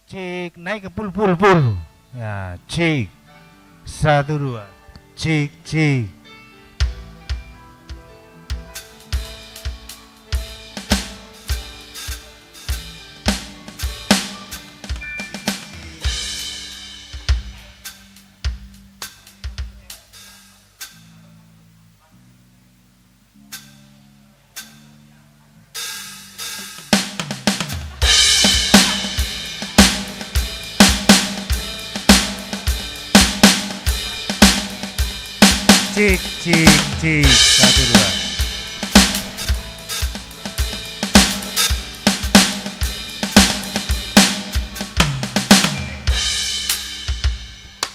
Cek, naik ke pul. Ya, cek. Satu, dua. Cek, cek. Cek, cek, cek. Satu, dua.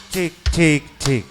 Cek, cek, cek.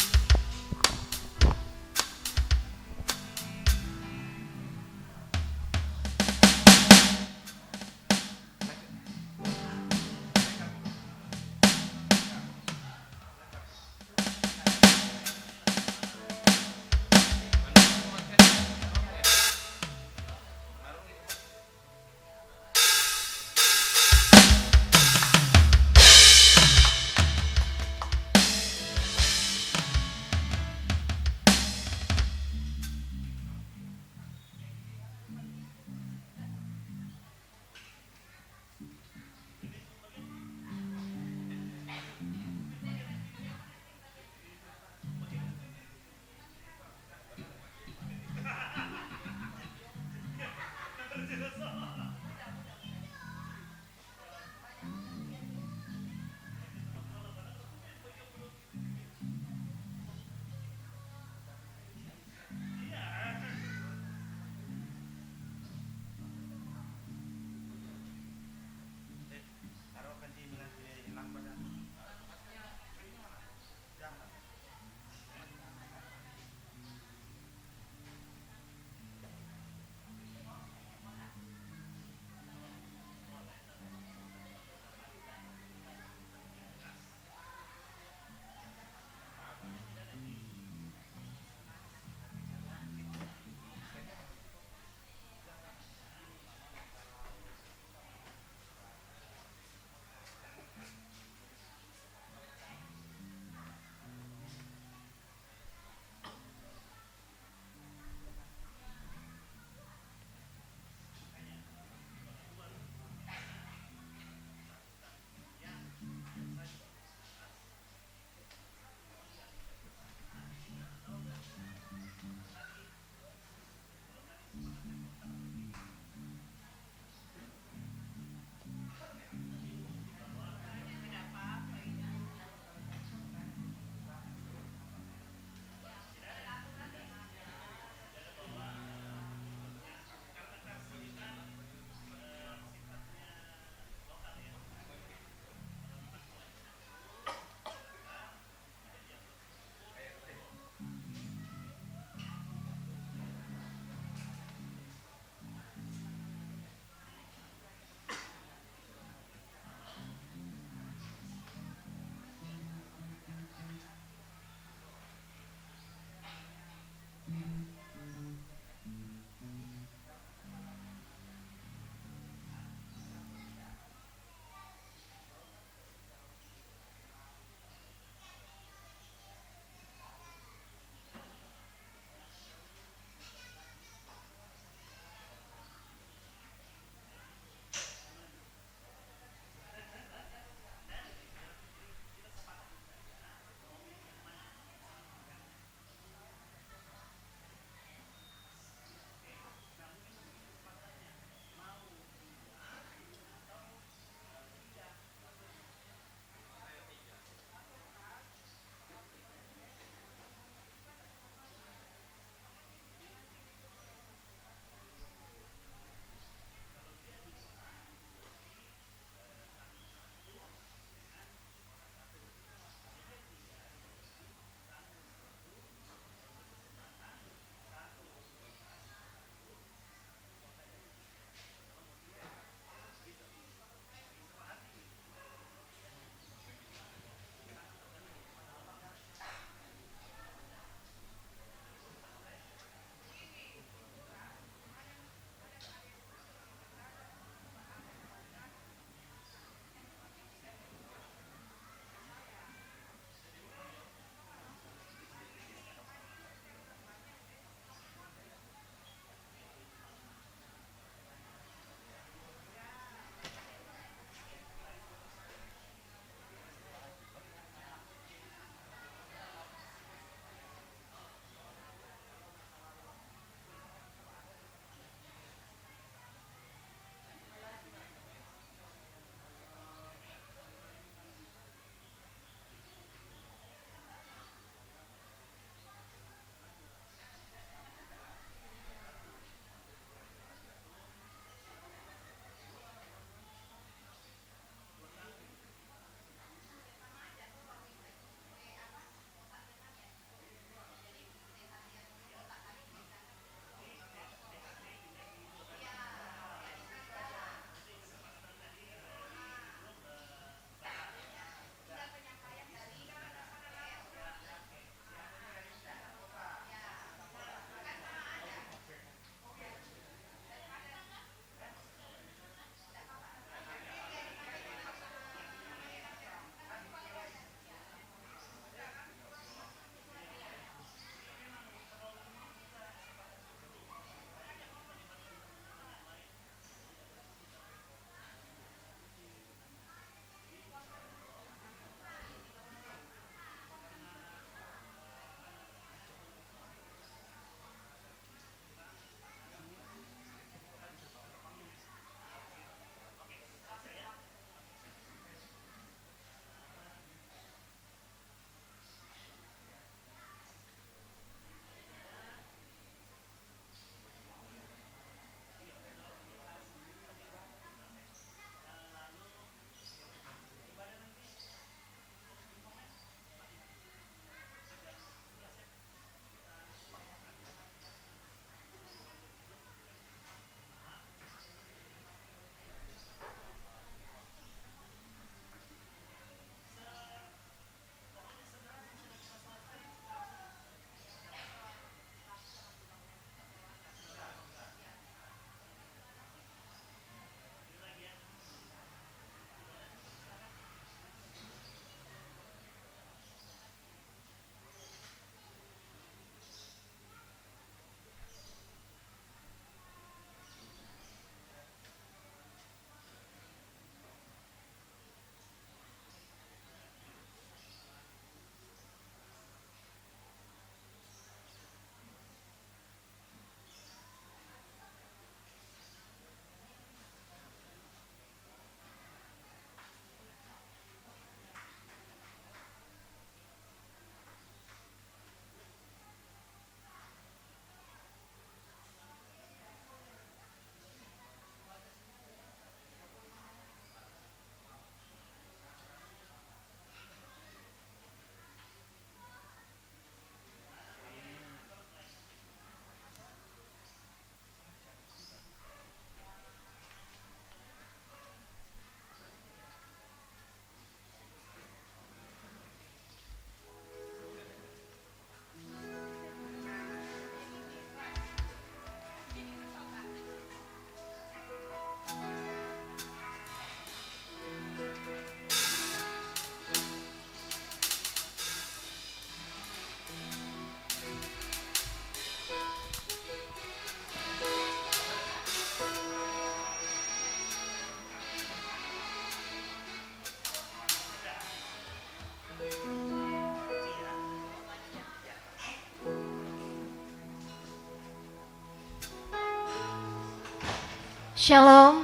Shalom,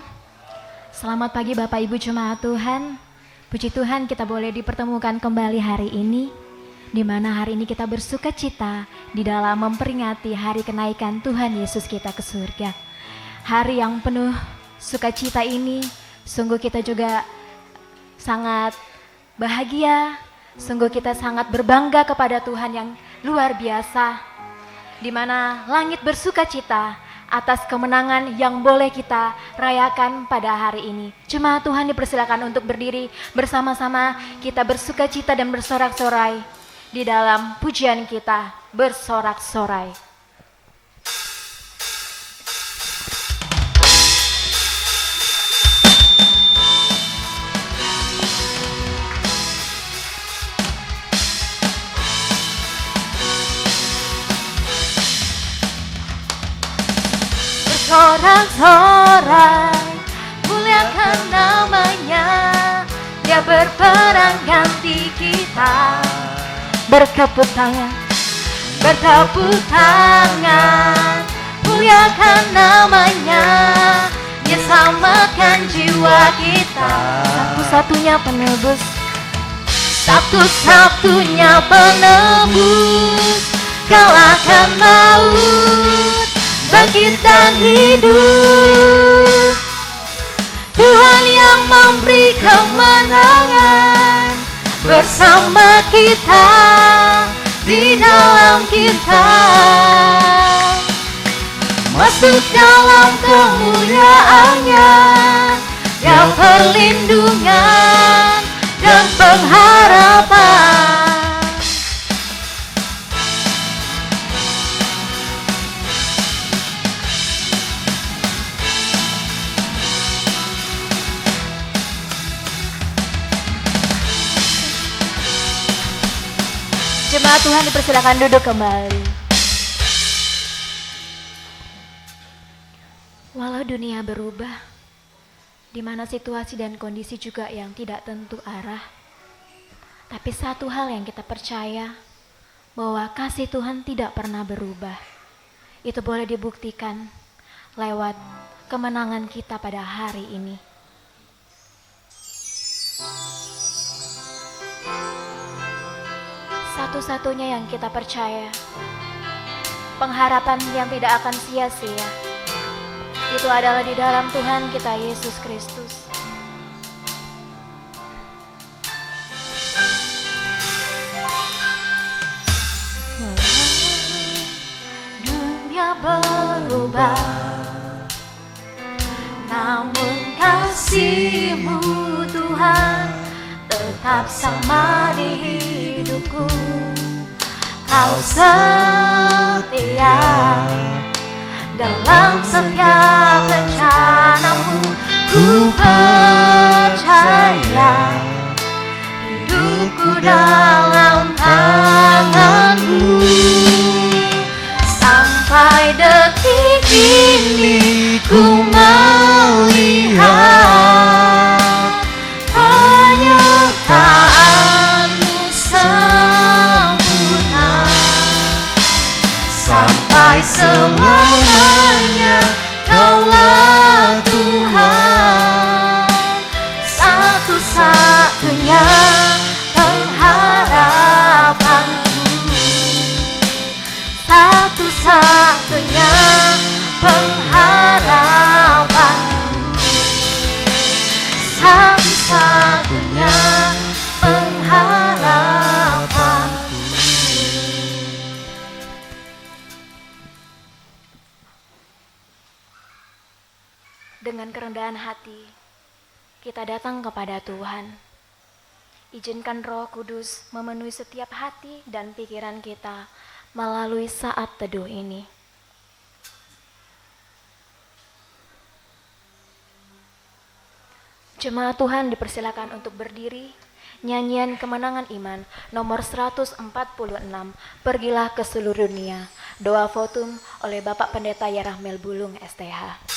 selamat pagi Bapak Ibu Jemaat Tuhan. Puji Tuhan kita boleh dipertemukan kembali hari ini, di mana hari ini kita bersuka cita di dalam memperingati hari kenaikan Tuhan Yesus kita ke surga. Hari yang penuh sukacita ini, sungguh kita juga sangat bahagia, sungguh kita sangat berbangga kepada Tuhan yang luar biasa, di mana langit bersuka cita atas kemenangan yang boleh kita rayakan pada hari ini. Jemaat Tuhan dipersilakan untuk berdiri bersama-sama, kita bersuka cita dan bersorak-sorai di dalam pujian kita, bersorak-sorai. Sorak-sorai, muliakan namanya, dia berperang ganti kita. Bertepuk tangan, muliakan namanya, dia selamatkan jiwa kita. Satu-satunya penebus, satu-satunya penebus, kalahkan maut, bangkit dan hidup. Tuhan yang memberi kemenangan bersama kita, di dalam kita, masuk dalam kemuliaannya, ya perlindungan dan pengharapan. Jemaat Tuhan dipersilakan duduk kembali. Walau dunia berubah, di mana situasi dan kondisi juga yang tidak tentu arah, tapi satu hal yang kita percaya, bahwa kasih Tuhan tidak pernah berubah. Itu boleh dibuktikan lewat kemenangan kita pada hari ini. Satu-satunya yang kita percaya, pengharapan yang tidak akan sia-sia, itu adalah di dalam Tuhan kita Yesus Kristus. Dunia berubah, namun kasih-Mu Tuhan tetap sama di hidupku. Kau setia dalam setiap rencana-Mu. Ku percaya hidupku dalam tangan-Mu. Sampai detik ini ku melihat penyertaan-Mu sempurna. Sampai selamanya Kaulah Tuhan, satu-satunya pengharapanku, satu-satunya pengharapanku, satu-satunya pengharapanku. Dengan kerendahan hati, kita datang kepada Tuhan. Izinkan Roh Kudus memenuhi setiap hati dan pikiran kita melalui saat teduh ini. Jemaat Tuhan dipersilakan untuk berdiri. Nyanyian Kemenangan Iman nomor 146, Pergilah ke seluruh dunia. Doa votum oleh Bapak Pendeta Yarahmel Bulung STH.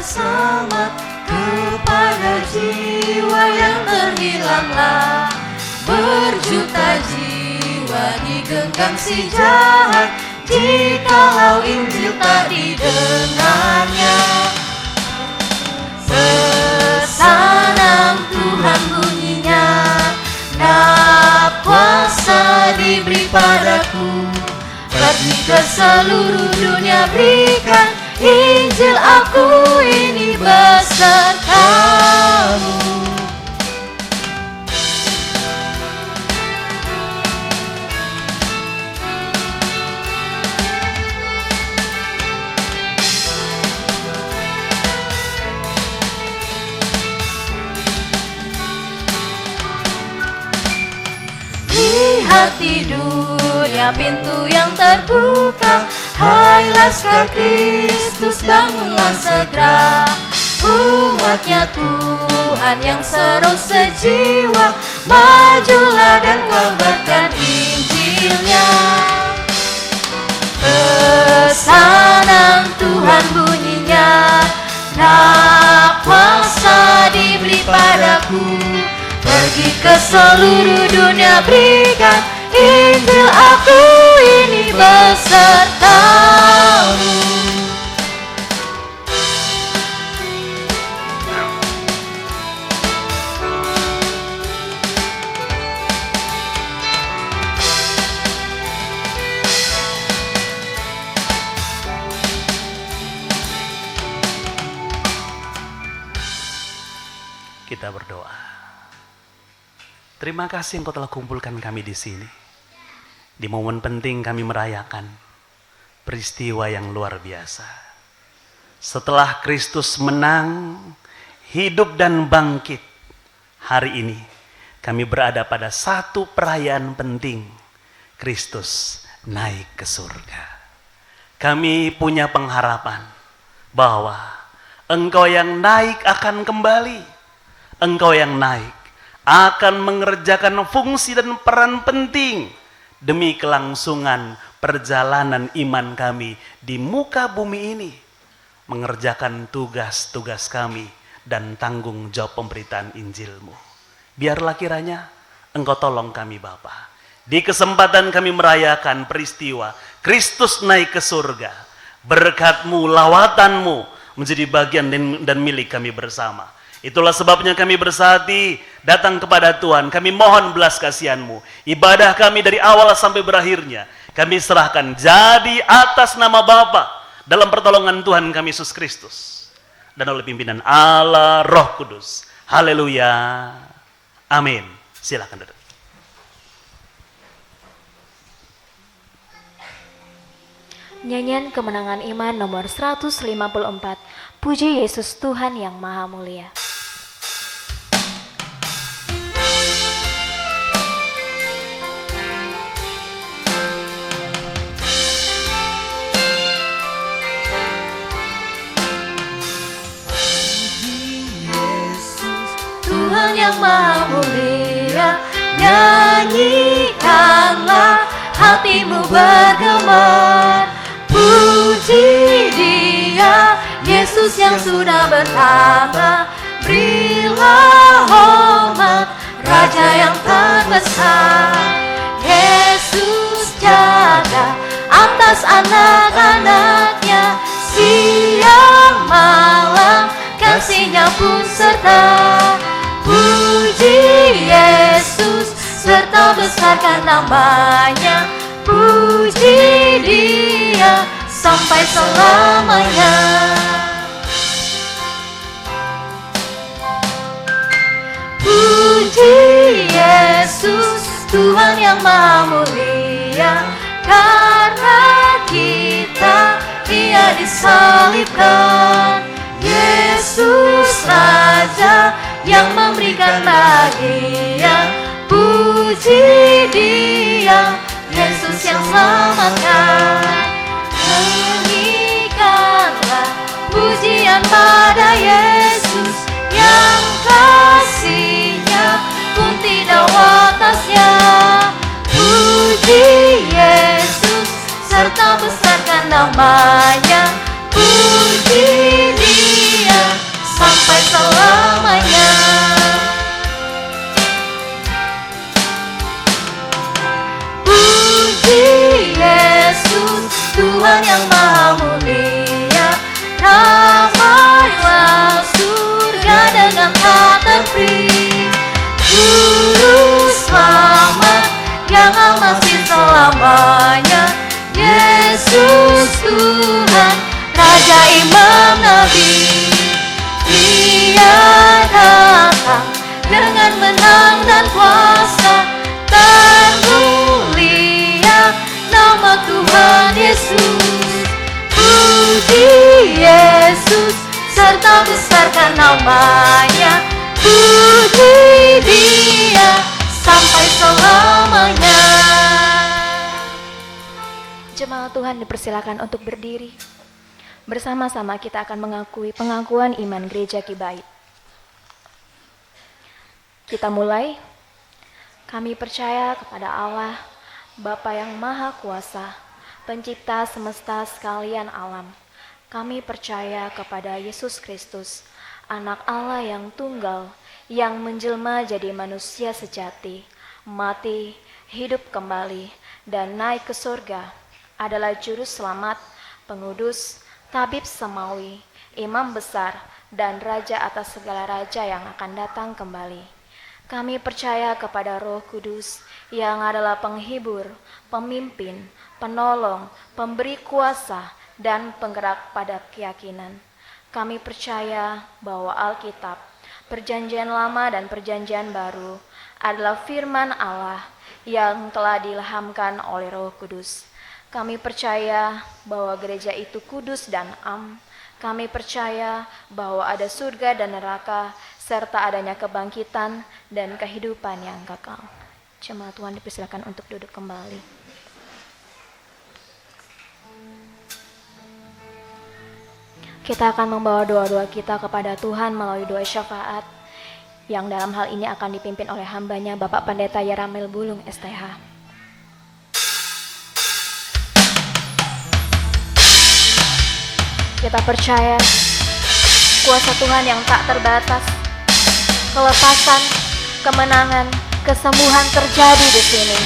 selamat kepada jiwa yang terhilanglah. Berjuta jiwa digenggam si jahat, jikalau Injil tak didengarnya. Pesanan Tuhan bunyinya, nah kuasa diberi padaku. Pergi ke seluruh dunia, berikan Injil, aku ini besertamu. Lihat di dunia pintu yang terbuka, hai laskar Kristus bangunlah segera. Umatnya Tuhan yang seru sejiwa, majulah dan kabarkan Injilnya. Pesanan Tuhan bunyinya, nah kuasa diberi padaku. Pergi ke seluruh dunia, berikan Injil, aku ini besertamu. Kita berdoa. Terima kasih Engkau telah kumpulkan kami di sini. Di momen penting kami merayakan peristiwa yang luar biasa. Setelah Kristus menang, hidup dan bangkit, hari ini kami berada pada satu perayaan penting. Kristus naik ke surga. Kami punya pengharapan bahwa Engkau yang naik akan kembali. Engkau yang naik akan mengerjakan fungsi dan peran penting demi kelangsungan perjalanan iman kami di muka bumi ini, mengerjakan tugas-tugas kami dan tanggung jawab pemberitaan Injil-Mu. Biarlah kiranya Engkau tolong kami Bapa. Di kesempatan kami merayakan peristiwa Kristus naik ke surga, berkat-Mu, lawatan-Mu menjadi bagian dan milik kami bersama. Itulah sebabnya kami bersehati datang kepada Tuhan. Kami mohon belas kasihan-Mu. Ibadah kami dari awal sampai berakhirnya kami serahkan jadi atas nama Bapa dalam pertolongan Tuhan kami Yesus Kristus dan oleh pimpinan Allah Roh Kudus. Haleluya. Amin. Silakan duduk. Nyanyian Kemenangan Iman nomor 154. Puji Yesus Tuhan yang Maha Mulia. Tuhan yang Maha Mulia, nyanyikanlah, hatimu bergema. Puji Dia, Yesus yang sudah bertata. Berilah hormat, Raja yang terbesar. Yesus jaga atas anak-anaknya, siang malam kasih-Nya pun serta. Puji Yesus, serta besarkan nama-Nya. Puji Dia sampai selamanya. Puji Yesus, Tuhan yang Maha Mulia. Karena kita, Dia disalibkan. Yesus Raja yang memberikan bahagia. Puji Dia, Yesus yang selamatkan. Nyanyikanlah pujian pada Yesus, yang kasih-Nya pun tidak batasnya. Puji Yesus, serta besarkan nama-Nya. Puji Dia sampai selamanya. Puji Yesus, Tuhan yang maha mulia, ramailah surga dengan tak terperi. Juru selamat yang masih selamanya, Yesus Tuhan, Raja Imam Nabi. Dia datang dengan menang dan kuasa, termulia nama Tuhan Yesus. Puji Yesus, serta besarkan namanya, puji Dia sampai selamanya. Jemaat Tuhan dipersilakan untuk berdiri. Bersama-sama kita akan mengakui pengakuan iman Gereja Kibait. Kita mulai. Kami percaya kepada Allah, Bapa yang Maha Kuasa, Pencipta semesta sekalian alam. Kami percaya kepada Yesus Kristus, Anak Allah yang tunggal, yang menjelma jadi manusia sejati, mati, hidup kembali, dan naik ke surga, adalah Juru Selamat, Pengudus, Tabib Samawi, Imam Besar, dan Raja atas segala raja yang akan datang kembali. Kami percaya kepada Roh Kudus yang adalah penghibur, pemimpin, penolong, pemberi kuasa, dan penggerak pada keyakinan. Kami percaya bahwa Alkitab, Perjanjian Lama dan Perjanjian Baru adalah firman Allah yang telah diilhamkan oleh Roh Kudus. Kami percaya bahwa gereja itu kudus dan am. Kami percaya bahwa ada surga dan neraka, serta adanya kebangkitan dan kehidupan yang kekal. Jemaat Tuhan dipersilakan untuk duduk kembali. Kita akan membawa doa-doa kita kepada Tuhan melalui doa syafaat, yang dalam hal ini akan dipimpin oleh hambanya Bapak Pendeta Yaramil Bulung STH. Kita percaya kuasa Tuhan yang tak terbatas, kelepasan, kemenangan, kesembuhan terjadi di sini.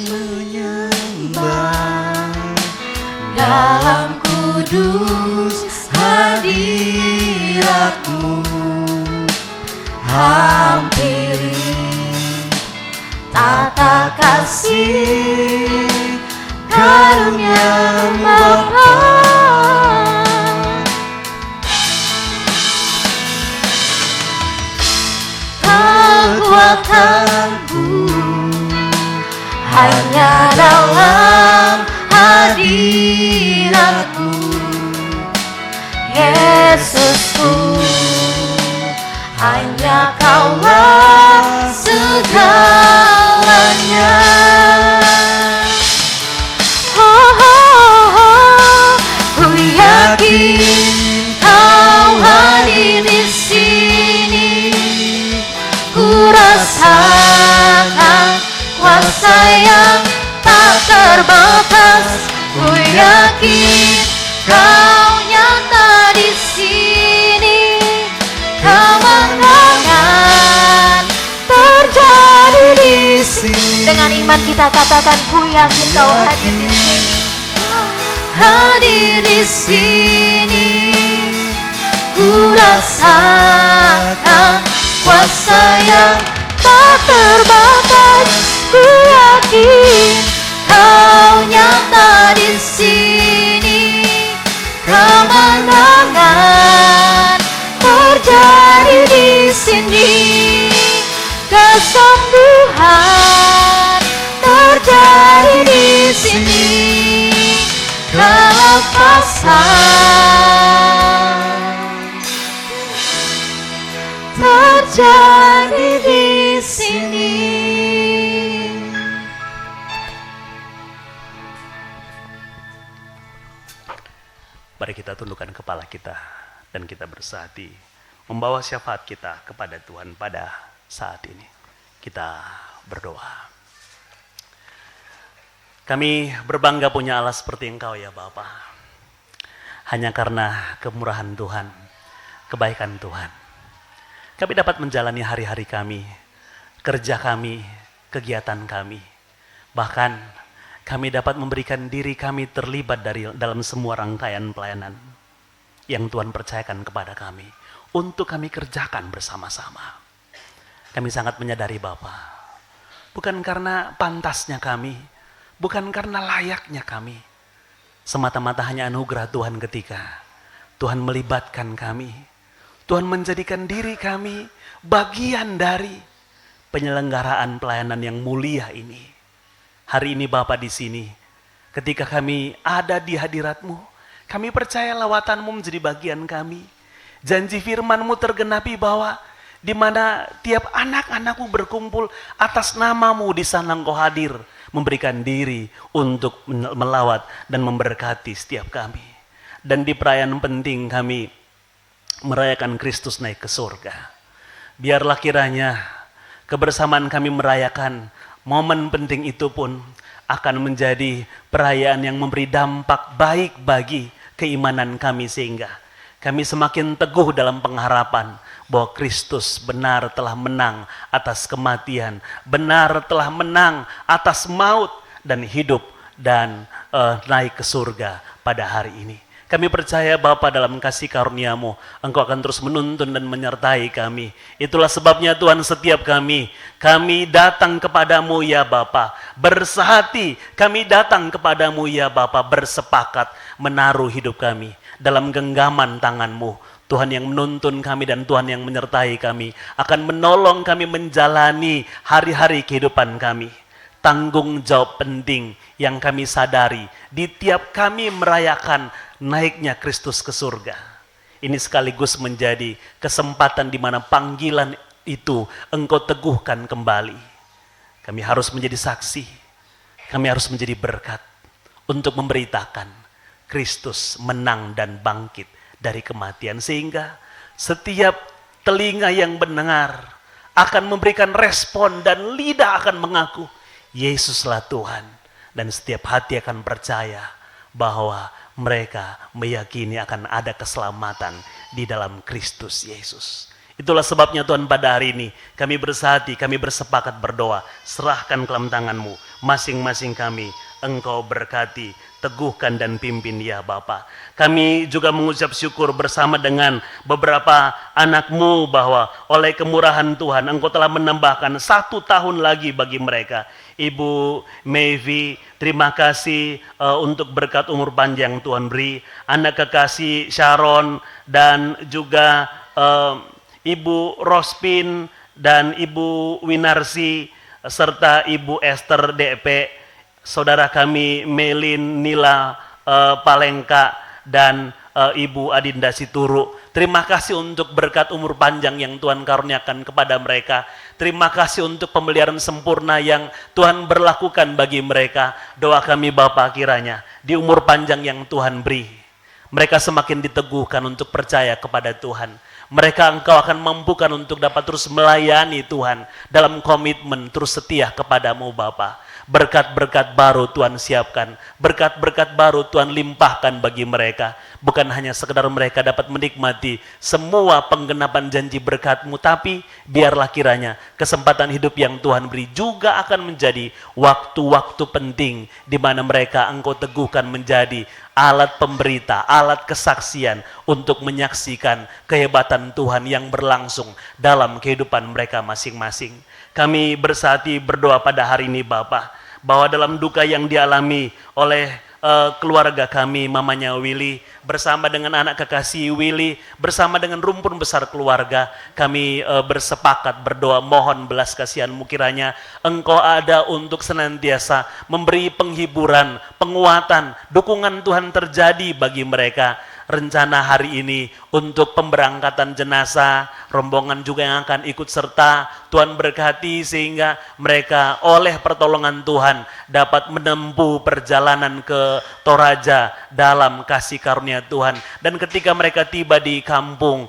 Menyembah dalam kudus hadirat-Mu, hampiri tata kasih karunia Bapa. Kekuatanku hanya dalam hadirat-Mu, Yesusku. Hanya Kaulah segalanya. Ku yakin Kau hadir di sini. Ku rasakan kuasa yang tak terbatas. Ku yakin Kau nyata di sini. Kemenangan terjadi di sini. Dengan iman kita katakan, ku yakin Kau hadir di sini. Hadir di sini. Ku rasakan kuasa yang tak terbatas. Ku yakin Kau nyata di sini. Kemenangan terjadi di sini. Kesembuhan terjadi di sini. Kelepasan terjadi di sini. Mari kita tundukkan kepala kita dan kita bersahati membawa syafaat kita kepada Tuhan pada saat ini. Kita berdoa. Kami berbangga punya Allah seperti Engkau ya Bapa. Hanya karena kemurahan Tuhan, kebaikan Tuhan, kami dapat menjalani hari-hari kami, kerja kami, kegiatan kami. Bahkan kami dapat memberikan diri kami terlibat dalam semua rangkaian pelayanan yang Tuhan percayakan kepada kami untuk kami kerjakan bersama-sama. Kami sangat menyadari Bapa, bukan karena pantasnya kami, bukan karena layaknya kami, semata-mata hanya anugerah Tuhan ketika Tuhan melibatkan kami, Tuhan menjadikan diri kami bagian dari penyelenggaraan pelayanan yang mulia ini. Hari ini Bapa di sini, ketika kami ada di hadirat-Mu, kami percaya lawatanmu menjadi bagian kami. Janji firman-Mu tergenapi bahwa di mana tiap anak-anak-Mu berkumpul atas nama-Mu, di sana Engkau hadir, memberikan diri untuk melawat dan memberkati setiap kami. Dan di perayaan penting kami merayakan Kristus naik ke surga. Biarlah kiranya kebersamaan kami merayakan momen penting itu pun akan menjadi perayaan yang memberi dampak baik bagi keimanan kami, sehingga kami semakin teguh dalam pengharapan bahwa Kristus benar telah menang atas kematian, benar telah menang atas maut dan hidup dan naik ke surga pada hari ini. Kami percaya Bapa dalam kasih karunia-Mu, Engkau akan terus menuntun dan menyertai kami. Itulah sebabnya Tuhan setiap kami datang kepadamu ya Bapa, bersehati, kami datang kepadamu ya Bapa, bersepakat menaruh hidup kami dalam genggaman tangan-Mu. Tuhan yang menuntun kami dan Tuhan yang menyertai kami, akan menolong kami menjalani hari-hari kehidupan kami. Tanggung jawab penting yang kami sadari di tiap kami merayakan naiknya Kristus ke surga. Ini sekaligus menjadi kesempatan di mana panggilan itu Engkau teguhkan kembali. Kami harus menjadi saksi, kami harus menjadi berkat untuk memberitakan Kristus menang dan bangkit dari kematian, sehingga setiap telinga yang mendengar akan memberikan respon dan lidah akan mengaku Yesuslah Tuhan, dan setiap hati akan percaya bahwa mereka meyakini akan ada keselamatan di dalam Kristus Yesus. Itulah sebabnya Tuhan pada hari ini kami bersehati, kami bersepakat berdoa, serahkan ke dalam tangan-Mu masing-masing kami. Engkau berkati, teguhkan dan pimpin ya Bapa. Kami juga mengucap syukur bersama dengan beberapa anak-Mu bahwa oleh kemurahan Tuhan Engkau telah menambahkan 1 tahun lagi bagi mereka. Ibu Mevi, terima kasih untuk berkat umur panjang Tuhan beri. Anak kekasih Sharon dan juga Ibu Rospin dan Ibu Winarsi serta Ibu Esther DP. Saudara kami Melin Nila Palengka dan Ibu Adinda Situru. Terima kasih untuk berkat umur panjang yang Tuhan karuniakan kepada mereka. Terima kasih untuk pemeliharaan sempurna yang Tuhan berlakukan bagi mereka. Doa kami Bapa, kiranya di umur panjang yang Tuhan beri, mereka semakin diteguhkan untuk percaya kepada Tuhan. Mereka Engkau akan mampukan untuk dapat terus melayani Tuhan dalam komitmen terus setia kepadamu Bapa. Berkat-berkat baru Tuhan siapkan, berkat-berkat baru Tuhan limpahkan bagi mereka. Bukan hanya sekedar mereka dapat menikmati semua penggenapan janji berkat-Mu, tapi biarlah kiranya kesempatan hidup yang Tuhan beri juga akan menjadi waktu-waktu penting di mana mereka Engkau teguhkan menjadi alat pemberita, alat kesaksian untuk menyaksikan kehebatan Tuhan yang berlangsung dalam kehidupan mereka masing-masing. Kami bersehati berdoa pada hari ini Bapa, bahwa dalam duka yang dialami oleh keluarga kami, mamanya Willy, bersama dengan anak kekasih Willy, bersama dengan rumpun besar keluarga, kami bersepakat berdoa mohon belas kasihan-Mu, kiranya Engkau ada untuk senantiasa memberi penghiburan, penguatan, dukungan Tuhan terjadi bagi mereka. Rencana hari ini untuk pemberangkatan jenazah, rombongan juga yang akan ikut serta. Tuhan berkati sehingga mereka oleh pertolongan Tuhan dapat menempuh perjalanan ke Toraja dalam kasih karunia Tuhan. Dan ketika mereka tiba di kampung,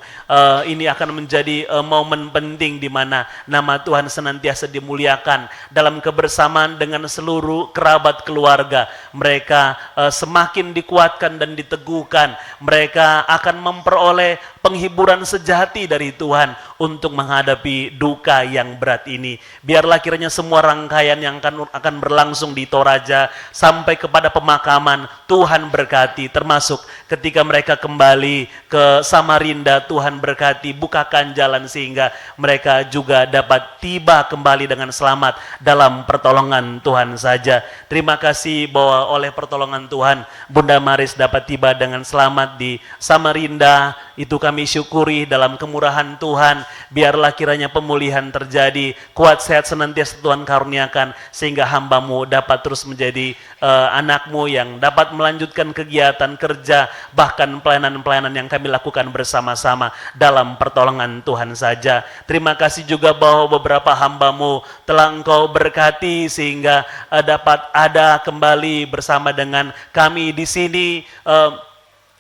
ini akan menjadi momen penting di mana nama Tuhan senantiasa dimuliakan dalam kebersamaan dengan seluruh kerabat keluarga. Mereka semakin dikuatkan dan diteguhkan. Mereka akan memperoleh penghiburan sejati dari Tuhan untuk menghadapi duka yang berat ini. Biarlah kiranya semua rangkaian yang akan berlangsung di Toraja sampai kepada pemakaman Tuhan berkati, termasuk ketika mereka kembali ke Samarinda. Tuhan berkati, bukakan jalan sehingga mereka juga dapat tiba kembali dengan selamat dalam pertolongan Tuhan saja. Terima kasih bahwa oleh pertolongan Tuhan Bunda Maris dapat tiba dengan selamat di Samarinda. Itu kami syukuri dalam kemurahan Tuhan. Biarlah kiranya pemulihan terjadi, kuat sehat senantiasa Tuhan karuniakan, sehingga hamba-Mu dapat terus menjadi anak-Mu yang dapat melanjutkan kegiatan kerja, bahkan pelayanan-pelayanan yang kami lakukan bersama-sama dalam pertolongan Tuhan saja. Terima kasih juga bahwa beberapa hamba-Mu telah Engkau berkati sehingga dapat ada kembali bersama dengan kami di sini,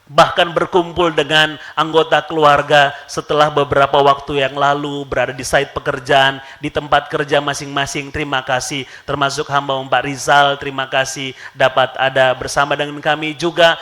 bahkan berkumpul dengan anggota keluarga setelah beberapa waktu yang lalu berada di site pekerjaan, di tempat kerja masing-masing. Terima kasih, termasuk hamba Pak Rizal, terima kasih dapat ada bersama dengan kami juga.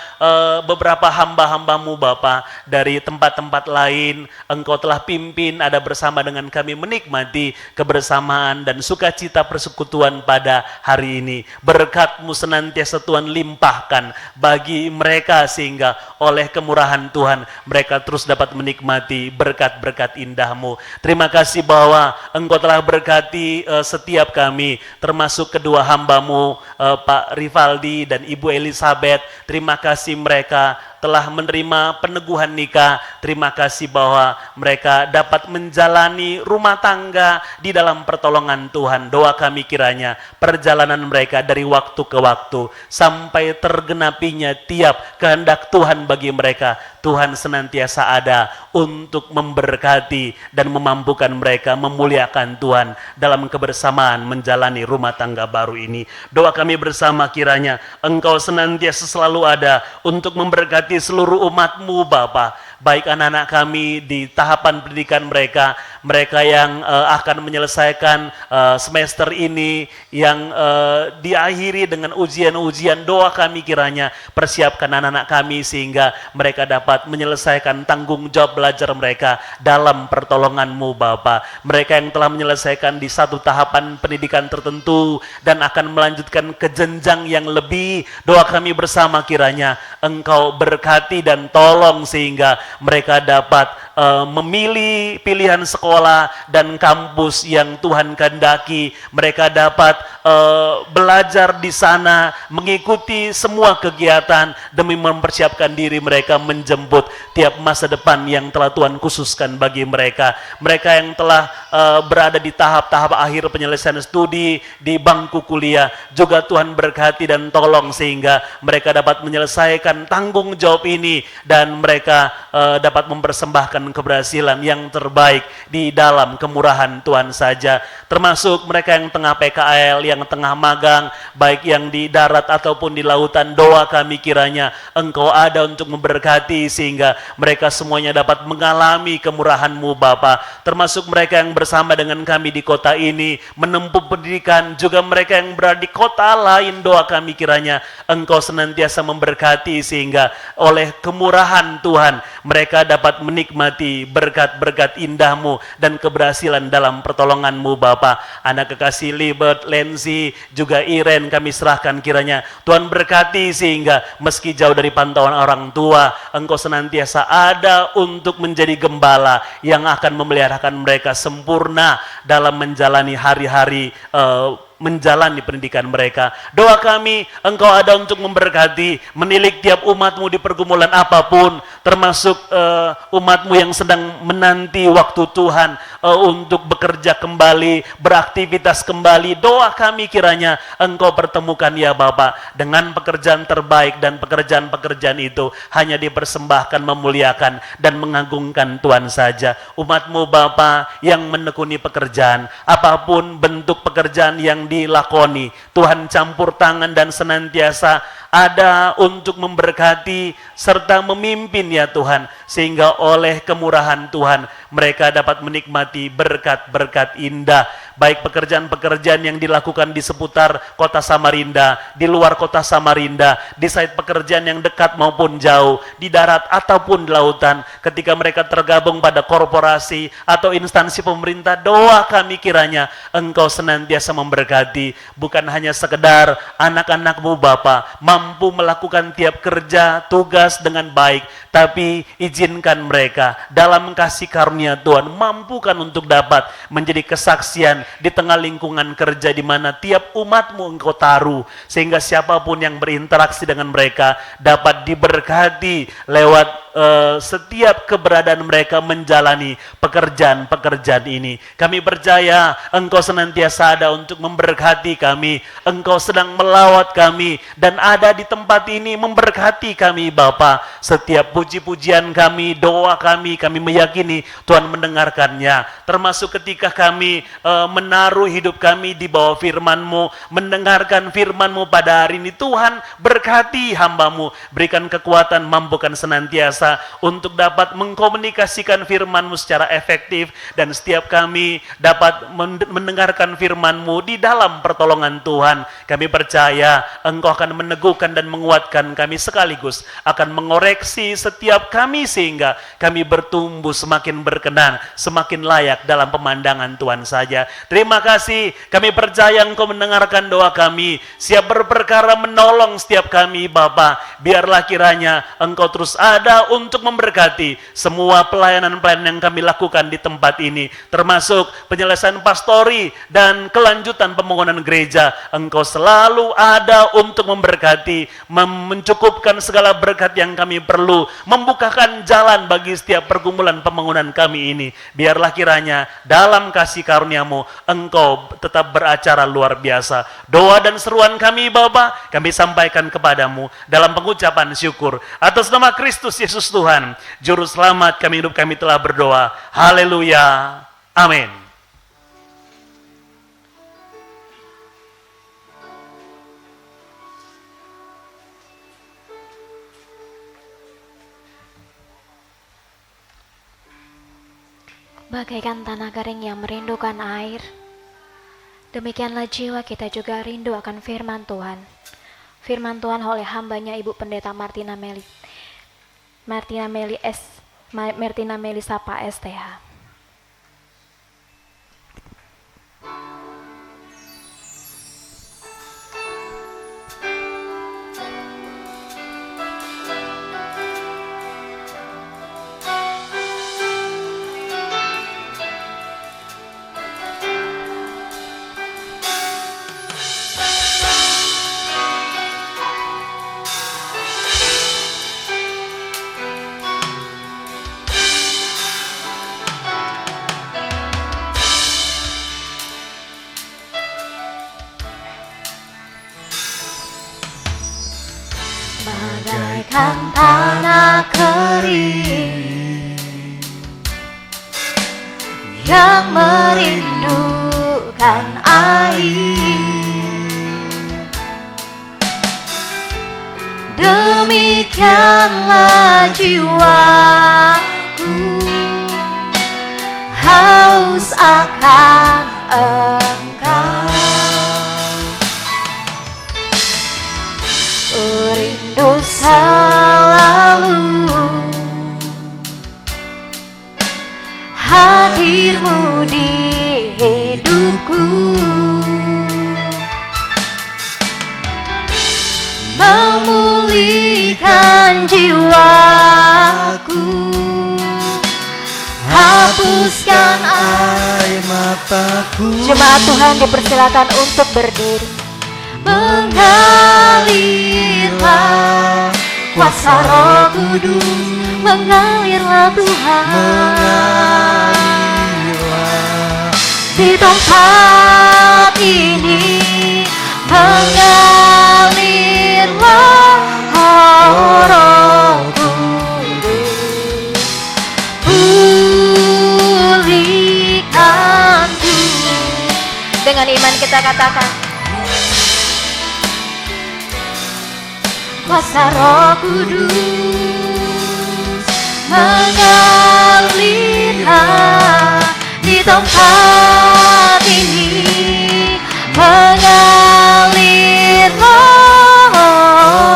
Beberapa hamba-hamba-Mu Bapa dari tempat-tempat lain, Engkau telah pimpin ada bersama dengan kami menikmati kebersamaan dan sukacita persekutuan pada hari ini. Berkat-Mu senantiasa Tuhan limpahkan bagi mereka sehingga oleh kemurahan Tuhan mereka terus dapat menikmati berkat-berkat indah-Mu. Terima kasih bahwa Engkau telah berkati setiap kami, termasuk kedua hamba-Mu Pak Rivaldi dan Ibu Elizabeth. Terima kasih mereka telah menerima peneguhan nikah. Terima kasih bahwa mereka dapat menjalani rumah tangga di dalam pertolongan Tuhan. Doa kami kiranya perjalanan mereka dari waktu ke waktu sampai tergenapinya tiap kehendak Tuhan bagi mereka, Tuhan senantiasa ada untuk memberkati dan memampukan mereka memuliakan Tuhan dalam kebersamaan menjalani rumah tangga baru ini. Doa kami bersama kiranya Engkau senantiasa selalu ada untuk memberkati seluruh umat-Mu Bapa, baik anak-anak kami di tahapan pendidikan mereka, mereka yang akan menyelesaikan semester ini, yang diakhiri dengan ujian-ujian. Doa kami kiranya persiapkan anak-anak kami sehingga mereka dapat menyelesaikan tanggung jawab belajar mereka dalam pertolongan-Mu Bapa. Mereka yang telah menyelesaikan di satu tahapan pendidikan tertentu dan akan melanjutkan ke jenjang yang lebih, doa kami bersama kiranya Engkau berkati dan tolong sehingga mereka dapat memilih pilihan sekolah dan kampus yang Tuhan kehendaki. Mereka dapat belajar di sana, mengikuti semua kegiatan demi mempersiapkan diri mereka menjemput tiap masa depan yang telah Tuhan khususkan bagi mereka. Mereka yang telah berada di tahap-tahap akhir penyelesaian studi di bangku kuliah, juga Tuhan berkati dan tolong sehingga mereka dapat menyelesaikan tanggung jawab ini dan mereka dapat mempersembahkan keberhasilan yang terbaik di dalam kemurahan Tuhan saja. Termasuk mereka yang tengah PKL, yang tengah magang, baik yang di darat ataupun di lautan. Doa kami kiranya Engkau ada untuk memberkati sehingga mereka semuanya dapat mengalami kemurahan-Mu Bapa. Termasuk mereka yang bersama dengan kami di kota ini menempuh pendidikan, juga mereka yang berada di kota lain. Doa kami kiranya Engkau senantiasa memberkati sehingga oleh kemurahan Tuhan mereka dapat menikmati berkat-berkat indah-Mu dan keberhasilan dalam pertolongan-Mu Bapa. Anak kekasih Libert, Lenzi, juga Iren kami serahkan kiranya Tuhan berkati sehingga meski jauh dari pantauan orang tua, Engkau senantiasa ada untuk menjadi gembala yang akan memeliharakan mereka sempurna dalam menjalani hari-hari menjalani pendidikan mereka. Doa kami, Engkau ada untuk memberkati, menilik tiap umat-Mu di pergumulan apapun, termasuk umat-Mu yang sedang menanti waktu Tuhan untuk bekerja kembali, beraktivitas kembali. Doa kami kiranya Engkau pertemukan ya Bapa dengan pekerjaan terbaik, dan pekerjaan-pekerjaan itu hanya dipersembahkan, memuliakan dan mengagungkan Tuhan saja. Umat-Mu Bapa yang menekuni pekerjaan, apapun bentuk pekerjaan yang dilakoni, Tuhan campur tangan dan senantiasa ada untuk memberkati serta memimpin ya Tuhan, sehingga oleh kemurahan Tuhan mereka dapat menikmati berkat-berkat indah, baik pekerjaan-pekerjaan yang dilakukan di seputar kota Samarinda, di luar kota Samarinda, di site pekerjaan yang dekat maupun jauh, di darat ataupun di lautan, ketika mereka tergabung pada korporasi atau instansi pemerintah. Doa kami kiranya Engkau senantiasa memberkati, bukan hanya sekedar anak-anak-Mu Bapa mampu melakukan tiap kerja tugas dengan baik, tapi izinkan mereka dalam kasih karunia Tuhan mampukan untuk dapat menjadi kesaksian di tengah lingkungan kerja di mana tiap umat-Mu Engkau taruh, sehingga siapapun yang berinteraksi dengan mereka dapat diberkati lewat setiap keberadaan mereka menjalani pekerjaan-pekerjaan ini. Kami percaya Engkau senantiasa ada untuk memberkati kami, Engkau sedang melawat kami dan ada di tempat ini memberkati kami Bapa. Setiap puji-pujian kami, doa kami meyakini Tuhan mendengarkannya, termasuk ketika kami menaruh hidup kami di bawah firman-Mu, mendengarkan firman-Mu pada hari ini. Tuhan berkati hamba-Mu, berikan kekuatan, mampukan senantiasa untuk dapat mengkomunikasikan firman-Mu secara efektif, dan setiap kami dapat mendengarkan firman-Mu di dalam pertolongan Tuhan. Kami percaya Engkau akan meneguhkan dan menguatkan kami, sekaligus akan mengoreksi setiap kami sehingga kami bertumbuh semakin berkenan, semakin layak dalam pemandangan Tuhan saja. Terima kasih, kami percaya Engkau mendengarkan doa kami, siap berperkara menolong setiap kami Bapa. Biarlah kiranya Engkau terus ada untuk memberkati semua pelayanan-pelayanan yang kami lakukan di tempat ini, termasuk penyelesaian pastori dan kelanjutan pembangunan gereja. Engkau selalu ada untuk memberkati, mencukupkan segala berkat yang kami perlu, membukakan jalan bagi setiap pergumulan pembangunan kami ini. Biarlah kiranya dalam kasih karunia-Mu Engkau tetap beracara luar biasa. Doa dan seruan kami Bapa kami sampaikan kepadamu dalam pengucapan syukur atas nama Kristus Yesus Tuhan Juru Selamat kami, hidup kami telah berdoa. Haleluya. Amin. Bagaikan tanah kering yang merindukan air, demikianlah jiwa kita juga rindu akan firman Tuhan. Firman Tuhan oleh hambanya Ibu Pendeta Martina Meli Sapa STH. Bagaikan tanah kering yang merindukan air, demikianlah jiwaku haus akan Engkau. Rindu selalu hadir-Mu di hidupku, memulihkan jiwaku, hapuskan air mataku. Jemaat Tuhan dipersilakan untuk berdiri. Mengalirlah kuasa Roh Kudus, mengalirlah Tuhan, Mengalirlah di tempat ini. Mengalirlah Roh Kudus, pulihkan Tuhan. Dengan iman kita katakan, kuasa Roh Kudus mengalirlah di tempat ini. Mengalirlah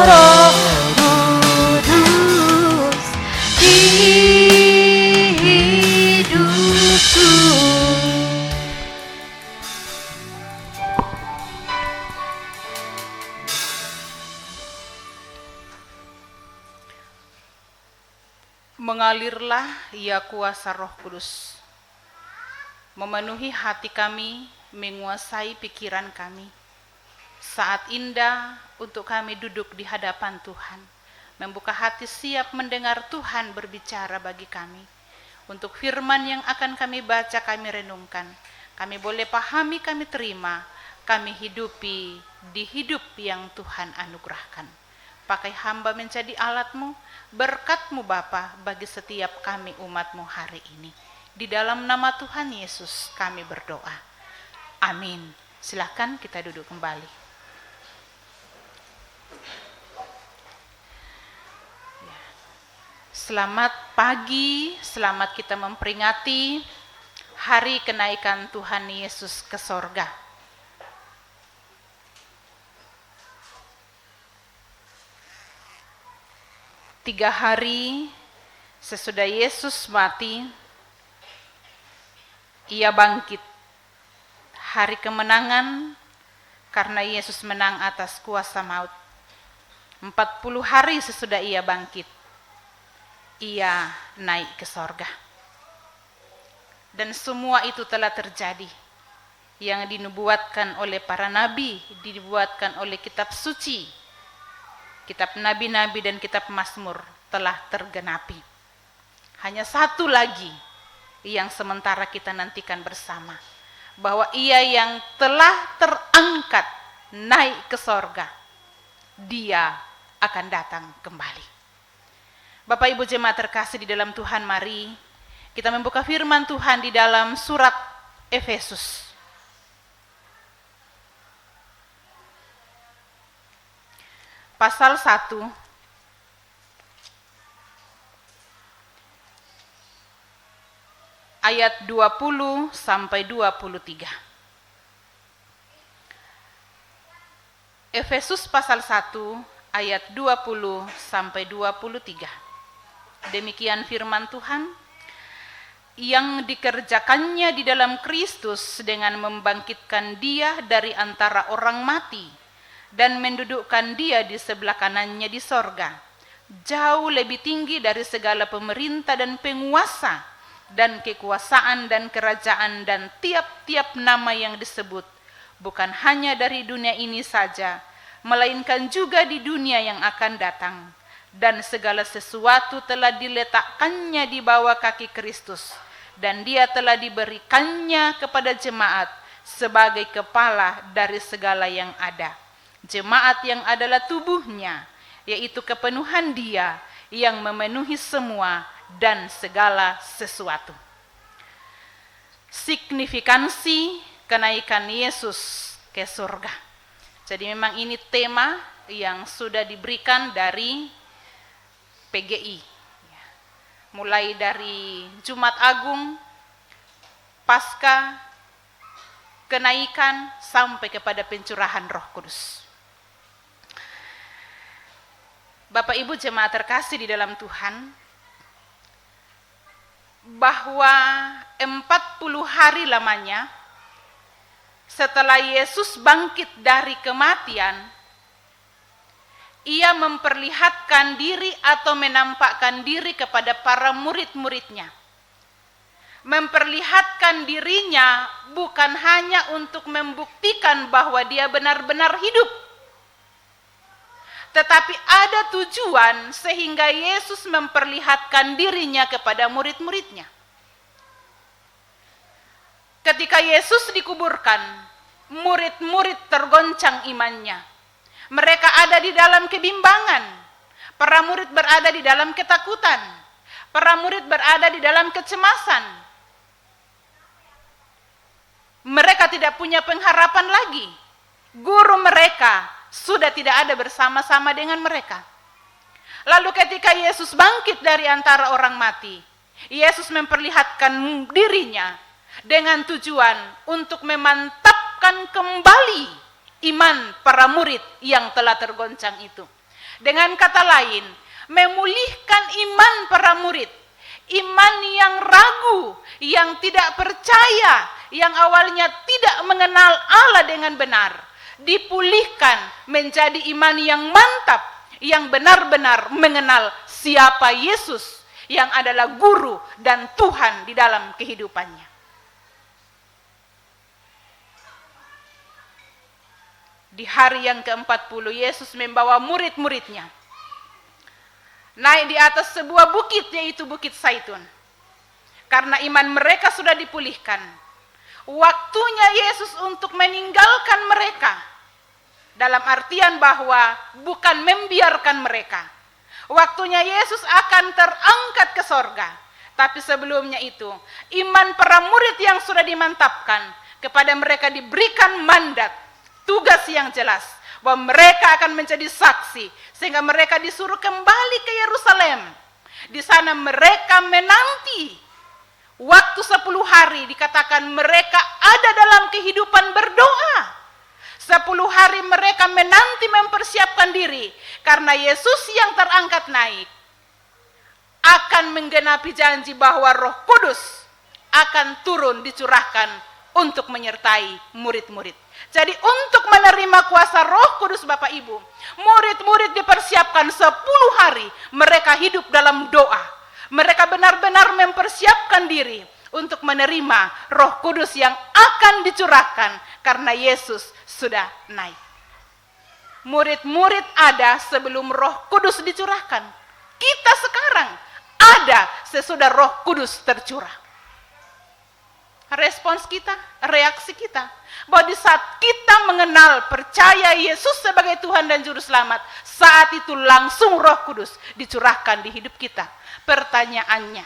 Roh Kudus di hidupku. Mengalirlah ya kuasa Roh Kudus, memenuhi hati kami, menguasai pikiran kami. Saat indah untuk kami duduk di hadapan Tuhan, membuka hati siap mendengar Tuhan berbicara bagi kami. Untuk firman yang akan kami baca, kami renungkan, kami boleh pahami, kami terima, kami hidupi di hidup yang Tuhan anugerahkan. Pakai hamba menjadi alat-Mu, berkat-Mu Bapa bagi setiap kami umat-Mu hari ini. Di dalam nama Tuhan Yesus kami berdoa. Amin. Silakan kita duduk kembali. Selamat pagi, selamat kita memperingati hari kenaikan Tuhan Yesus ke sorga. Tiga hari sesudah Yesus mati, Ia bangkit. Hari kemenangan karena Yesus menang atas kuasa maut. 40 hari sesudah Ia bangkit, Ia naik ke sorga. Dan semua itu telah terjadi. Yang dinubuatkan oleh para nabi, dibuatkan oleh kitab suci, kitab nabi-nabi dan kitab Mazmur telah tergenapi. Hanya satu lagi yang sementara kita nantikan bersama, bahwa Ia yang telah terangkat naik ke sorga, Dia akan datang kembali. Bapak Ibu jemaat terkasih di dalam Tuhan, mari kita membuka firman Tuhan di dalam surat Efesus. Pasal 1 ayat 20 sampai 23. Efesus pasal 1 ayat 20 sampai 23. Demikian firman Tuhan, yang dikerjakannya di dalam Kristus dengan membangkitkan Dia dari antara orang mati dan mendudukkan Dia di sebelah kanannya di sorga, jauh lebih tinggi dari segala pemerintah dan penguasa dan kekuasaan dan kerajaan dan tiap-tiap nama yang disebut, bukan hanya dari dunia ini saja, melainkan juga di dunia yang akan datang. Dan segala sesuatu telah diletakkannya di bawah kaki Kristus, dan Dia telah diberikannya kepada jemaat sebagai kepala dari segala yang ada. Jemaat yang adalah tubuhnya, yaitu kepenuhan Dia yang memenuhi semua dan segala sesuatu. Signifikansi kenaikan Yesus ke surga. Jadi memang ini tema yang sudah diberikan dari PGI. Mulai dari Jumat Agung, Pasca, kenaikan, sampai kepada pencurahan Roh Kudus. Bapak Ibu jemaat terkasih di dalam Tuhan, bahwa 40 hari lamanya setelah Yesus bangkit dari kematian, Ia memperlihatkan diri atau menampakkan diri kepada para murid-muridnya memperlihatkan dirinya bukan hanya untuk membuktikan bahwa dia benar-benar hidup, tetapi ada tujuan sehingga Yesus memperlihatkan dirinya kepada murid-muridnya. Ketika Yesus dikuburkan, murid-murid tergoncang imannya. Mereka ada di dalam kebimbangan. Para murid berada di dalam ketakutan. Para murid berada di dalam kecemasan. Mereka tidak punya pengharapan lagi. Guru mereka sudah tidak ada bersama-sama dengan mereka. Lalu ketika Yesus bangkit dari antara orang mati, Yesus memperlihatkan dirinya dengan tujuan untuk memantapkan kembali iman para murid yang telah tergoncang itu. Dengan kata lain, memulihkan iman para murid. Iman yang ragu, yang tidak percaya, yang awalnya tidak mengenal Allah dengan benar, dipulihkan menjadi iman yang mantap, yang benar-benar mengenal siapa Yesus yang adalah guru dan Tuhan di dalam kehidupannya. Di hari yang ke-40, Yesus membawa murid-muridnya naik di atas sebuah bukit, yaitu Bukit Zaitun. Karena iman mereka sudah dipulihkan, waktunya Yesus untuk meninggalkan mereka, dalam artian bahwa bukan membiarkan mereka. Waktunya Yesus akan terangkat ke sorga. Tapi sebelumnya itu, iman para murid yang sudah dimantapkan, kepada mereka diberikan mandat, tugas yang jelas, bahwa mereka akan menjadi saksi, sehingga mereka disuruh kembali ke Yerusalem. Di sana mereka menanti waktu 10 hari, dikatakan mereka ada dalam kehidupan berdoa. 10 hari mereka menanti mempersiapkan diri, karena Yesus yang terangkat naik akan menggenapi janji bahwa Roh Kudus akan turun dicurahkan untuk menyertai murid-murid. Jadi untuk menerima kuasa Roh Kudus Bapak Ibu, murid-murid dipersiapkan 10 hari mereka hidup dalam doa. Mereka benar-benar mempersiapkan diri untuk menerima Roh Kudus yang akan dicurahkan karena Yesus sudah naik. Murid-murid ada sebelum Roh Kudus dicurahkan. Kita sekarang ada sesudah Roh Kudus tercurah. Respons kita, reaksi kita, bahwa di saat kita mengenal, percaya Yesus sebagai Tuhan dan Juru Selamat, saat itu langsung Roh Kudus dicurahkan di hidup kita. Pertanyaannya,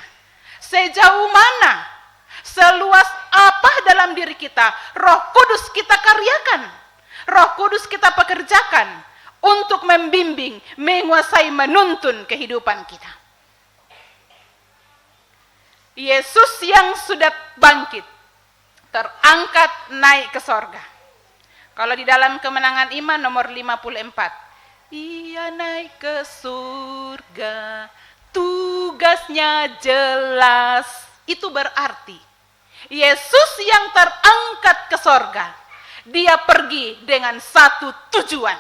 sejauh mana, seluas apa dalam diri kita Roh Kudus kita karyakan, Roh Kudus kita pekerjakan untuk membimbing, menguasai, menuntun kehidupan kita. Yesus yang sudah bangkit, terangkat naik ke sorga. Kalau di dalam Kemenangan Iman nomor 54, Ia naik ke surga, tugasnya jelas. Itu berarti Yesus yang terangkat ke sorga, dia pergi dengan satu tujuan.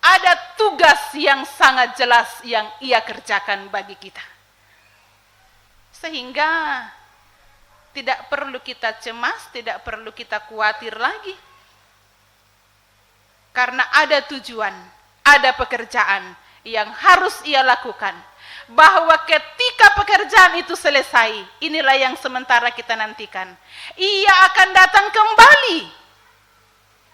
Ada tugas yang sangat jelas yang ia kerjakan bagi kita. Sehingga tidak perlu kita cemas, tidak perlu kita khawatir lagi. Karena ada tujuan, ada pekerjaan yang harus ia lakukan. Bahwa ketika pekerjaan itu selesai, inilah yang sementara kita nantikan. Ia akan datang kembali.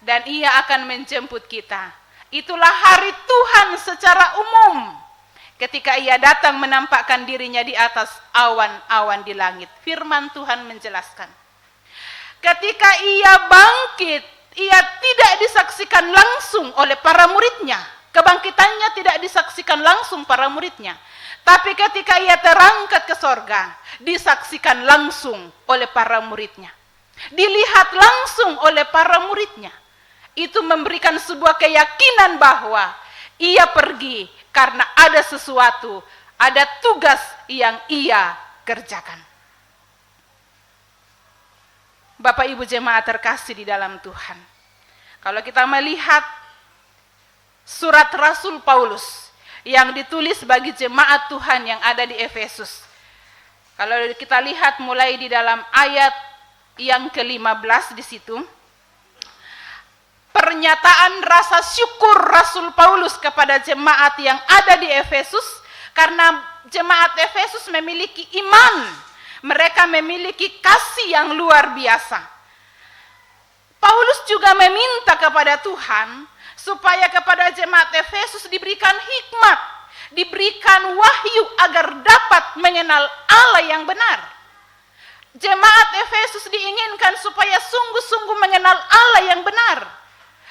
Dan ia akan menjemput kita. Itulah hari Tuhan secara umum. Ketika ia datang menampakkan dirinya di atas awan-awan di langit. Firman Tuhan menjelaskan. Ketika ia bangkit, ia tidak disaksikan langsung oleh para muridnya. Kebangkitannya tidak disaksikan langsung para muridnya. Tapi ketika ia terangkat ke sorga, disaksikan langsung oleh para muridnya. Dilihat langsung oleh para muridnya. Itu memberikan sebuah keyakinan bahwa ia pergi karena ada sesuatu, ada tugas yang ia kerjakan. Bapak Ibu jemaat terkasih di dalam Tuhan. Kalau kita melihat surat Rasul Paulus yang ditulis bagi jemaat Tuhan yang ada di Efesus. Kalau kita lihat mulai di dalam ayat yang ke-15 di situ, pernyataan rasa syukur Rasul Paulus kepada jemaat yang ada di Efesus, karena jemaat Efesus memiliki iman, mereka memiliki kasih yang luar biasa. Paulus juga meminta kepada Tuhan supaya kepada jemaat Efesus diberikan hikmat, diberikan wahyu agar dapat mengenal Allah yang benar. Jemaat Efesus diinginkan supaya sungguh-sungguh mengenal Allah yang benar.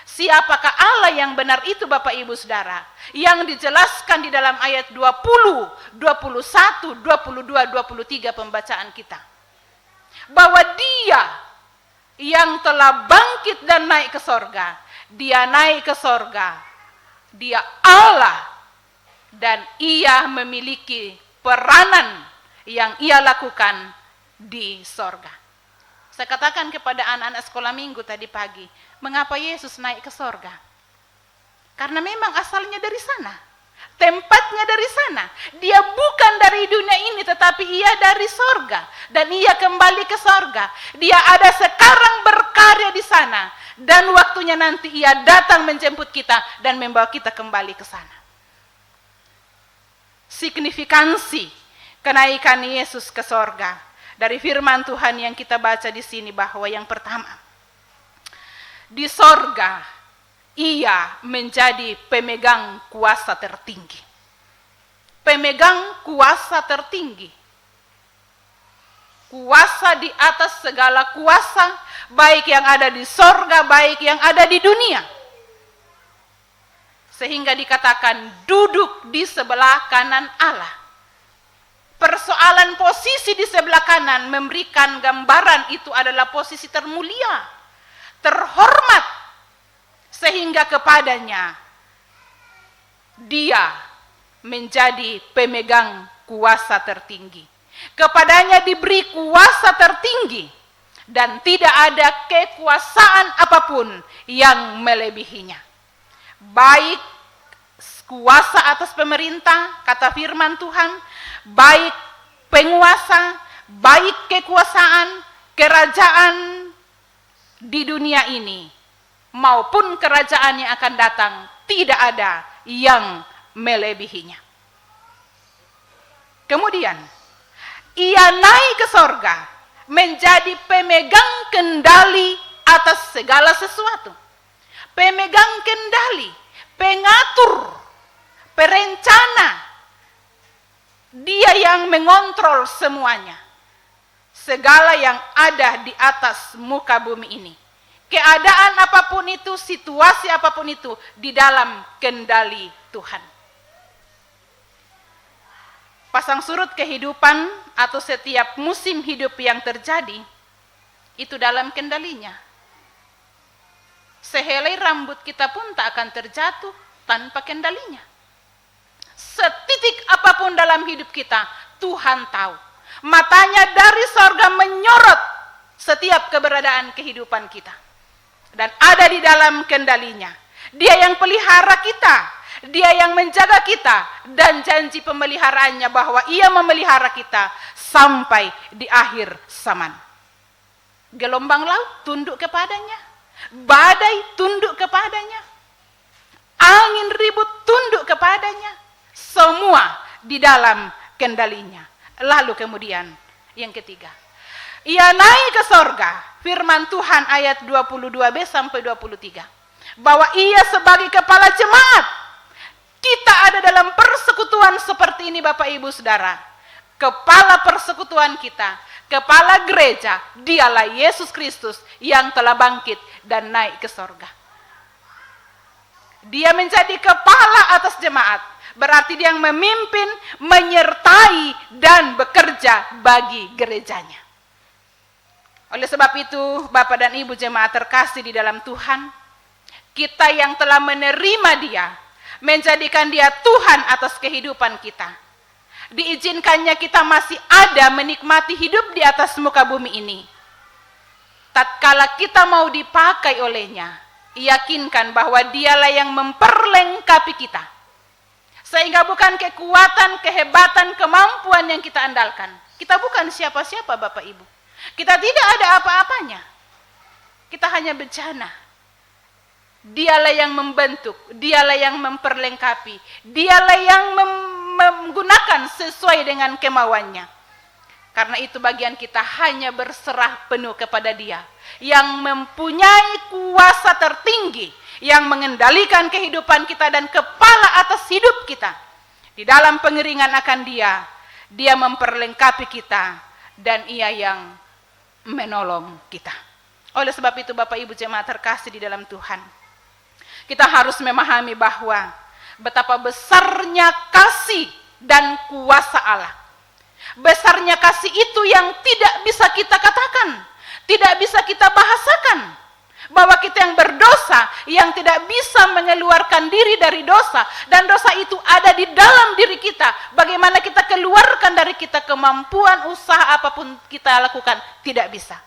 Siapakah Allah yang benar itu Bapak Ibu Saudara? Yang dijelaskan di dalam ayat 20, 21, 22, 23 pembacaan kita. Bahwa Dia yang telah bangkit dan naik ke sorga. Dia naik ke sorga. Dia Allah. Dan Ia memiliki peranan yang Ia lakukan di sorga. Saya katakan kepada anak-anak sekolah minggu tadi pagi, mengapa Yesus naik ke sorga? Karena memang asalnya dari sana. Tempatnya dari sana. Dia bukan dari dunia ini, tetapi Ia dari sorga. Dan Ia kembali ke sorga. Dia ada sekarang berkarya di sana. Dan waktunya nanti Ia datang menjemput kita dan membawa kita kembali ke sana. Signifikansi kenaikan Yesus ke sorga. Dari firman Tuhan yang kita baca di sini bahwa yang pertama, di sorga Ia menjadi pemegang kuasa tertinggi. Pemegang kuasa tertinggi. Kuasa di atas segala kuasa, baik yang ada di sorga, baik yang ada di dunia. Sehingga dikatakan duduk di sebelah kanan Allah. Persoalan posisi di sebelah kanan memberikan gambaran itu adalah posisi termulia, terhormat, sehingga kepadanya Dia menjadi pemegang kuasa tertinggi. Kepadanya diberi kuasa tertinggi dan tidak ada kekuasaan apapun yang melebihinya. Baik kuasa atas pemerintah, kata firman Tuhan, baik penguasa, baik kekuasaan, kerajaan di dunia ini, maupun kerajaan yang akan datang, tidak ada yang melebihinya. Kemudian, Ia naik ke sorga, menjadi pemegang kendali atas segala sesuatu. Pemegang kendali, pengatur, perencana. Dia yang mengontrol semuanya. Segala yang ada di atas muka bumi ini. Keadaan apapun itu, situasi apapun itu, di dalam kendali Tuhan. Pasang surut kehidupan atau setiap musim hidup yang terjadi, itu dalam kendalinya. Sehelai rambut kita pun tak akan terjatuh tanpa kendalinya. Setitik apapun dalam hidup kita, Tuhan tahu. Matanya dari sorga menyorot setiap keberadaan kehidupan kita. Dan ada di dalam kendalinya. Dia yang pelihara kita. Dia yang menjaga kita. Dan janji pemeliharaannya bahwa Ia memelihara kita sampai di akhir zaman. Gelombang laut tunduk kepadanya. Badai tunduk kepadanya. Angin ribut tunduk kepadanya. Semua di dalam kendalinya. Lalu kemudian yang ketiga, Ia naik ke sorga. Firman Tuhan ayat 22b sampai 23. Bahwa Ia sebagai kepala jemaat. Kita ada dalam persekutuan seperti ini Bapak Ibu Saudara. Kepala persekutuan kita, kepala gereja, Dialah Yesus Kristus yang telah bangkit dan naik ke sorga. Dia menjadi kepala atas jemaat. Berarti Dia yang memimpin, menyertai, dan bekerja bagi gerejanya. Oleh sebab itu, Bapak dan Ibu jemaat terkasih di dalam Tuhan, kita yang telah menerima Dia, menjadikan Dia Tuhan atas kehidupan kita, diizinkannya kita masih ada menikmati hidup di atas muka bumi ini. Tatkala kita mau dipakai olehnya, yakinkan bahwa Dialah yang memperlengkapi kita. Sehingga bukan kekuatan, kehebatan, kemampuan yang kita andalkan, Kita bukan siapa-siapa Bapak Ibu. Kita tidak ada apa-apanya. Kita hanya bejana. Dialah yang membentuk, dialah yang memperlengkapi, dialah yang menggunakan sesuai dengan kemauannya. Karena itu bagian kita hanya berserah penuh kepada Dia yang mempunyai kuasa tertinggi, yang mengendalikan kehidupan kita dan kepala atas hidup kita. Di dalam pengeringan akan Dia, Dia memperlengkapi kita dan Ia yang menolong kita. Oleh sebab itu Bapak Ibu jemaat terkasih di dalam Tuhan, kita harus memahami bahwa betapa besarnya kasih dan kuasa Allah. Besarnya kasih itu yang tidak bisa kita katakan, tidak bisa kita bahasakan. Bahwa kita yang berdosa, yang tidak bisa mengeluarkan diri dari dosa, dan dosa itu ada di dalam diri kita. Bagaimana kita keluarkan dari kita kemampuan usaha apapun kita lakukan, tidak bisa.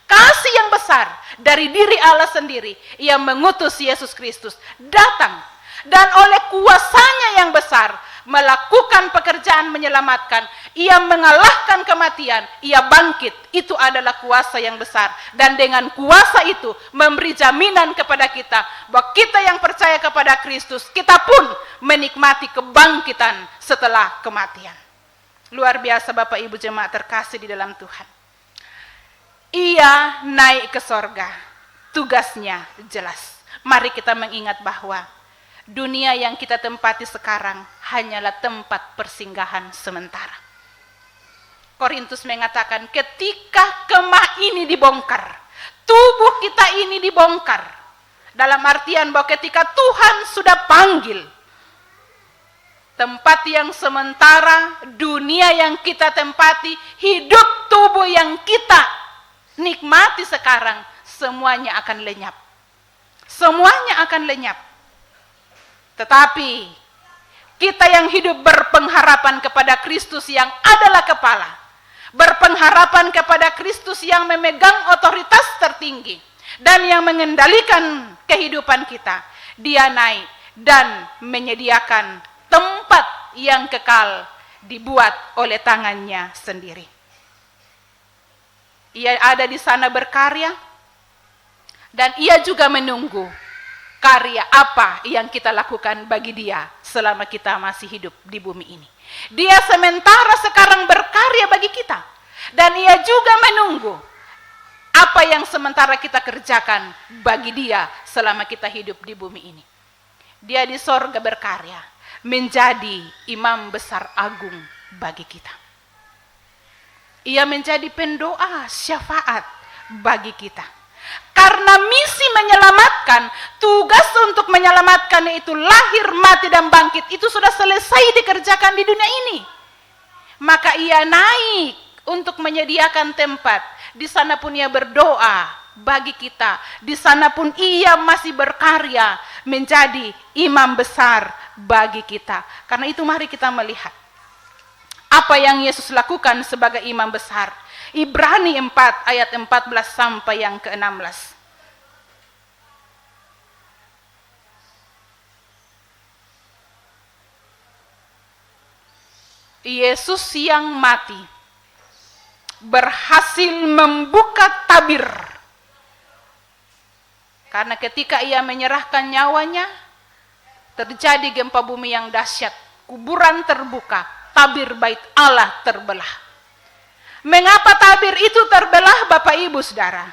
Kasih yang besar dari diri Allah sendiri, Ia mengutus Yesus Kristus datang, dan oleh kuasanya yang besar melakukan pekerjaan menyelamatkan. Ia mengalahkan kematian, Ia bangkit. Itu adalah kuasa yang besar, dan dengan kuasa itu memberi jaminan kepada kita bahwa kita yang percaya kepada Kristus, kita pun menikmati kebangkitan setelah kematian. Luar biasa Bapak Ibu jemaat terkasih di dalam Tuhan. Ia naik ke sorga, tugasnya jelas. Mari kita mengingat bahwa dunia yang kita tempati sekarang hanyalah tempat persinggahan sementara. Korintus mengatakan ketika kemah ini dibongkar, tubuh kita ini dibongkar. Dalam artian bahwa ketika Tuhan sudah panggil, tempat yang sementara, dunia yang kita tempati, hidup tubuh yang kita nikmati sekarang, semuanya akan lenyap. Semuanya akan lenyap. Tetapi kita yang hidup berpengharapan kepada Kristus yang adalah kepala, berpengharapan kepada Kristus yang memegang otoritas tertinggi dan yang mengendalikan kehidupan kita, Dia naik dan menyediakan tempat yang kekal dibuat oleh tangannya sendiri. Ia ada di sana berkarya, dan Ia juga menunggu karya apa yang kita lakukan bagi Dia selama kita masih hidup di bumi ini. Dia sementara sekarang berkarya bagi kita, dan Ia juga menunggu apa yang sementara kita kerjakan bagi Dia selama kita hidup di bumi ini. Dia di sorga berkarya, menjadi imam besar agung bagi kita. Ia menjadi pendoa syafaat bagi kita. Karena misi menyelamatkan, tugas untuk menyelamatkan yaitu lahir, mati, dan bangkit, itu sudah selesai dikerjakan di dunia ini. Maka Ia naik untuk menyediakan tempat. Di sana pun Ia berdoa bagi kita. Di sana pun Ia masih berkarya menjadi imam besar bagi kita. Karena itu mari kita melihat apa yang Yesus lakukan sebagai imam besar. Ibrani 4 ayat 14 sampai yang ke-16. Yesus yang mati berhasil membuka tabir. Karena ketika Ia menyerahkan nyawanya, terjadi gempa bumi yang dahsyat. Kuburan terbuka, tabir bait Allah terbelah. Mengapa tabir itu terbelah Bapak Ibu Saudara?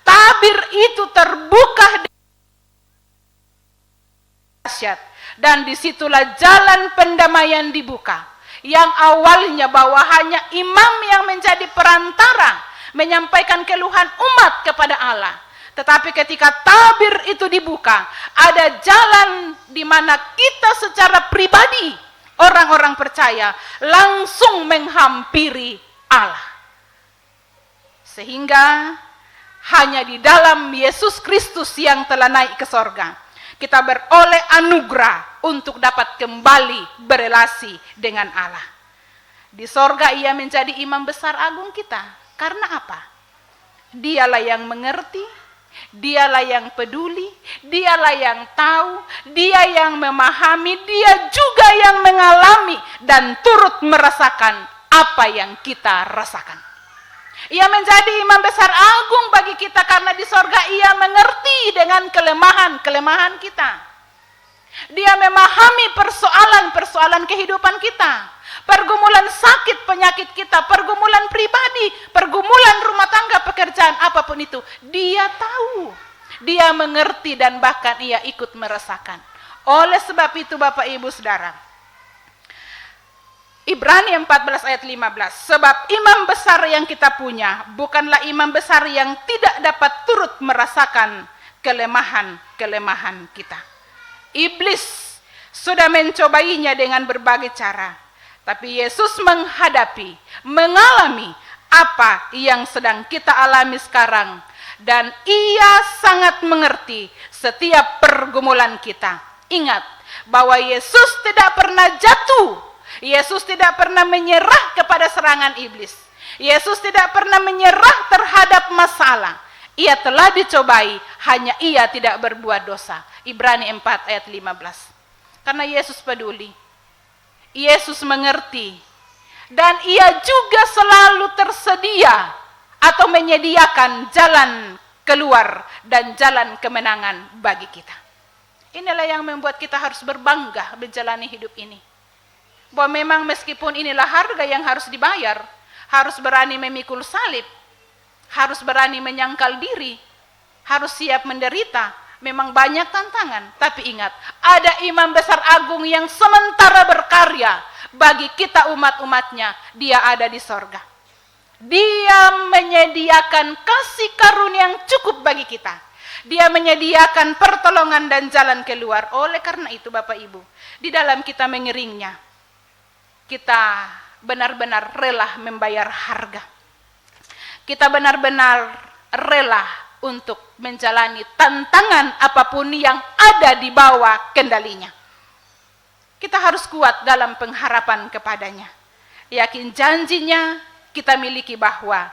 Tabir itu terbuka dahsyat, dan disitulah jalan pendamaian dibuka. Yang awalnya bahwa hanya imam yang menjadi perantara menyampaikan keluhan umat kepada Allah. Tetapi ketika tabir itu dibuka, ada jalan di mana kita secara pribadi, orang-orang percaya, langsung menghampiri Allah. Sehingga hanya di dalam Yesus Kristus yang telah naik ke sorga, kita beroleh anugerah untuk dapat kembali berelasi dengan Allah. Di sorga Ia menjadi imam besar agung kita. Karena apa? Dialah yang mengerti, Dialah yang peduli, Dialah yang tahu, Dia yang memahami, Dia juga yang mengalami dan turut merasakan apa yang kita rasakan. Ia menjadi imam besar agung bagi kita karena di sorga ia mengerti dengan kelemahan-kelemahan kita. Dia memahami persoalan-persoalan kehidupan kita, pergumulan sakit penyakit kita, pergumulan pribadi, pergumulan rumah tangga, pekerjaan, apapun itu. Dia tahu, dia mengerti dan bahkan ia ikut merasakan. Oleh sebab itu Bapak Ibu Saudara, Ibrani 14 ayat 15, sebab imam besar yang kita punya bukanlah imam besar yang tidak dapat turut merasakan kelemahan-kelemahan kita. Iblis sudah mencobainya dengan berbagai cara, tapi Yesus mengalami apa yang sedang kita alami sekarang, dan ia sangat mengerti setiap pergumulan kita. Ingat bahwa Yesus tidak pernah jatuh, Yesus tidak pernah menyerah kepada serangan iblis, Yesus tidak pernah menyerah terhadap masalah. Ia telah dicobai, hanya ia tidak berbuat dosa. Ibrani 4 ayat 15. Karena Yesus peduli, Yesus mengerti, dan ia juga selalu tersedia atau menyediakan jalan keluar dan jalan kemenangan bagi kita. Inilah yang membuat kita harus berbangga menjalani hidup ini. Bahwa memang meskipun inilah harga yang harus dibayar, harus berani memikul salib, harus berani menyangkal diri, harus siap menderita. Memang banyak tantangan, tapi ingat, ada imam besar agung yang sementara berkarya bagi kita umat-umatnya. Dia ada di sorga. Dia menyediakan kasih karunia yang cukup bagi kita. Dia menyediakan pertolongan dan jalan keluar. Oleh karena itu Bapak Ibu, di dalam kita mengiringnya, kita benar-benar rela membayar harga. Kita benar-benar rela untuk menjalani tantangan apapun yang ada di bawah kendalinya. Kita harus kuat dalam pengharapan kepadanya. Yakin janjinya kita miliki bahwa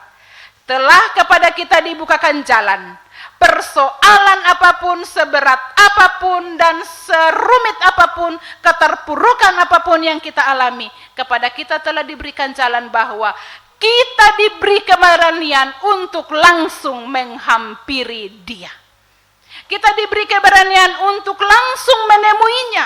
telah kepada kita dibukakan jalan. Persoalan apapun, seberat apapun dan serumit apapun, keterpurukan apapun yang kita alami, kepada kita telah diberikan jalan bahwa kita diberi keberanian untuk langsung menghampiri Dia. Kita diberi keberanian untuk langsung menemuinya,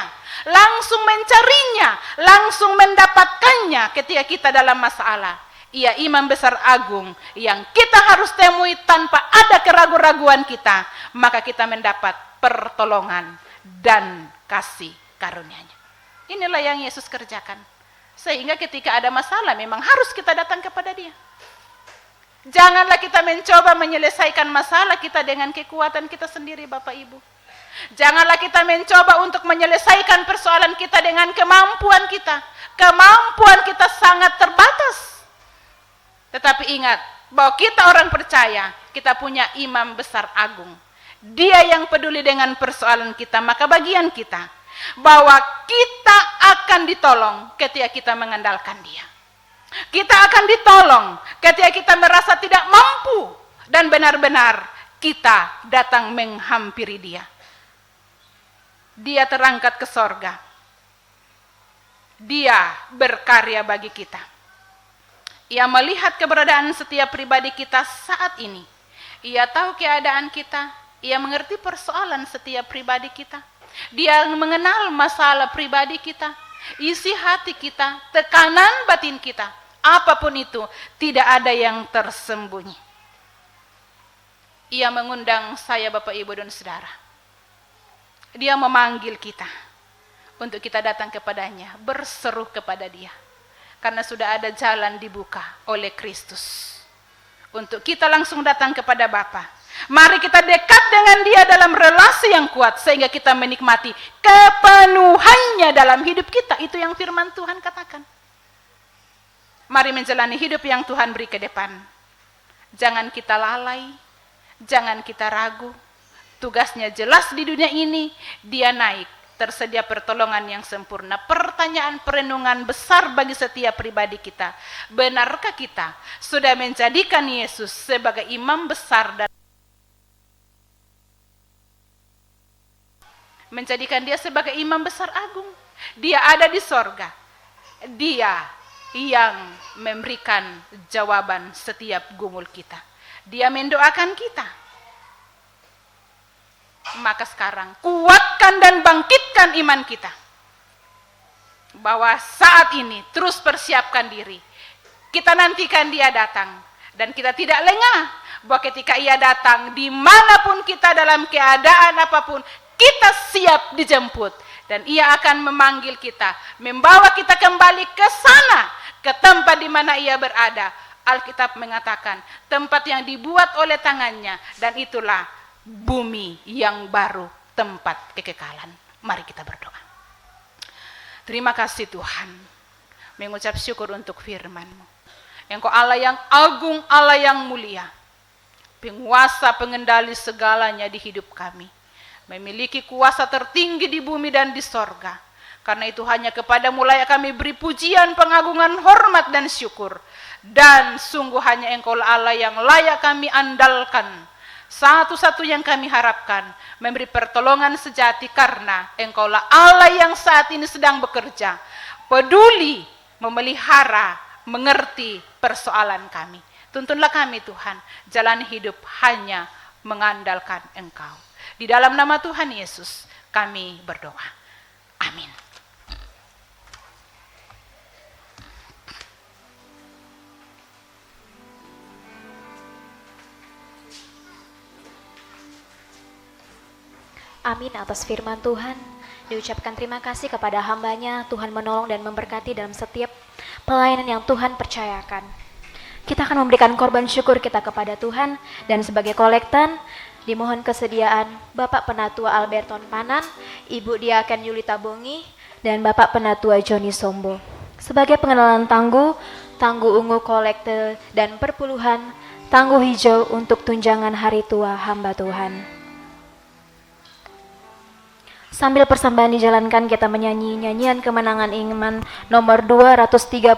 langsung mencarinya, langsung mendapatkannya ketika kita dalam masalah. Ia imam besar agung yang kita harus temui tanpa ada keraguan-raguan kita, maka kita mendapat pertolongan dan kasih karunia-Nya. Inilah yang Yesus kerjakan. Sehingga ketika ada masalah memang harus kita datang kepada Dia. Janganlah kita mencoba menyelesaikan masalah kita dengan kekuatan kita sendiri Bapak Ibu. Janganlah kita mencoba untuk menyelesaikan persoalan kita dengan kemampuan kita. Kemampuan kita sangat terbatas. Tetapi ingat bahwa kita orang percaya, kita punya imam besar agung. Dia yang peduli dengan persoalan kita, maka bagian kita bahwa kita akan ditolong ketika kita mengandalkan Dia. Kita akan ditolong ketika kita merasa tidak mampu dan benar-benar kita datang menghampiri Dia. Dia terangkat ke sorga. Dia berkarya bagi kita. Ia melihat keberadaan setiap pribadi kita saat ini. Ia tahu keadaan kita. Ia mengerti persoalan setiap pribadi kita. Dia mengenal masalah pribadi kita, isi hati kita, tekanan batin kita. Apapun itu, tidak ada yang tersembunyi. Ia mengundang saya Bapak Ibu dan Saudara. Dia memanggil kita untuk kita datang kepadanya, berseru kepada Dia. Karena sudah ada jalan dibuka oleh Kristus. Untuk kita langsung datang kepada Bapa. Mari kita dekat dengan Dia dalam relasi yang kuat. Sehingga kita menikmati kepenuhannya dalam hidup kita. Itu yang firman Tuhan katakan. Mari menjalani hidup yang Tuhan beri ke depan. Jangan kita lalai. Jangan kita ragu. Tugasnya jelas di dunia ini. Dia naik. Tersedia pertolongan yang sempurna. Pertanyaan perenungan besar bagi setiap pribadi kita. Benarkah kita sudah menjadikan Yesus sebagai imam besar dan menjadikan Dia sebagai imam besar agung? Dia ada di sorga. Dia yang memberikan jawaban setiap gumul kita. Dia mendoakan kita. Maka sekarang kuatkan dan bangkitkan iman kita. Bahwa saat ini terus persiapkan diri. Kita nantikan dia datang. Dan kita tidak lengah. Bahwa ketika ia datang, dimanapun kita dalam keadaan apapun, kita siap dijemput. Dan ia akan memanggil kita. Membawa kita kembali ke sana. Ke tempat di mana ia berada. Alkitab mengatakan, tempat yang dibuat oleh tangannya. Dan itulah bumi yang baru, tempat kekekalan. Mari kita berdoa. Terima kasih Tuhan. Mengucap syukur untuk firman-Mu. Engkau Allah yang agung, Allah yang mulia. Penguasa, pengendali segalanya di hidup kami. Memiliki kuasa tertinggi di bumi dan di sorga. Karena itu hanya kepada-Mu layak kami beri pujian, pengagungan, hormat dan syukur. Dan sungguh hanya Engkau Allah yang layak kami andalkan. Satu-satu yang kami harapkan memberi pertolongan sejati karena Engkaulah Allah yang saat ini sedang bekerja. Peduli, memelihara, mengerti persoalan kami. Tuntunlah kami Tuhan, jalan hidup hanya mengandalkan Engkau. Di dalam nama Tuhan Yesus kami berdoa. Amin. Amin atas firman Tuhan. Diucapkan terima kasih kepada hamba-Nya. Tuhan menolong dan memberkati dalam setiap pelayanan yang Tuhan percayakan. Kita akan memberikan korban syukur kita kepada Tuhan. Dan sebagai kolektan, dimohon kesediaan Bapak Penatua Alberton Panan, Ibu Diaken Yulita Bongi, dan Bapak Penatua Joni Sombo. Sebagai pengenalan tangguh ungu kolekte dan perpuluhan, tangguh hijau untuk tunjangan hari tua hamba Tuhan. Sambil persembahan dijalankan, kita menyanyi nyanyian kemenangan iman nomor 238,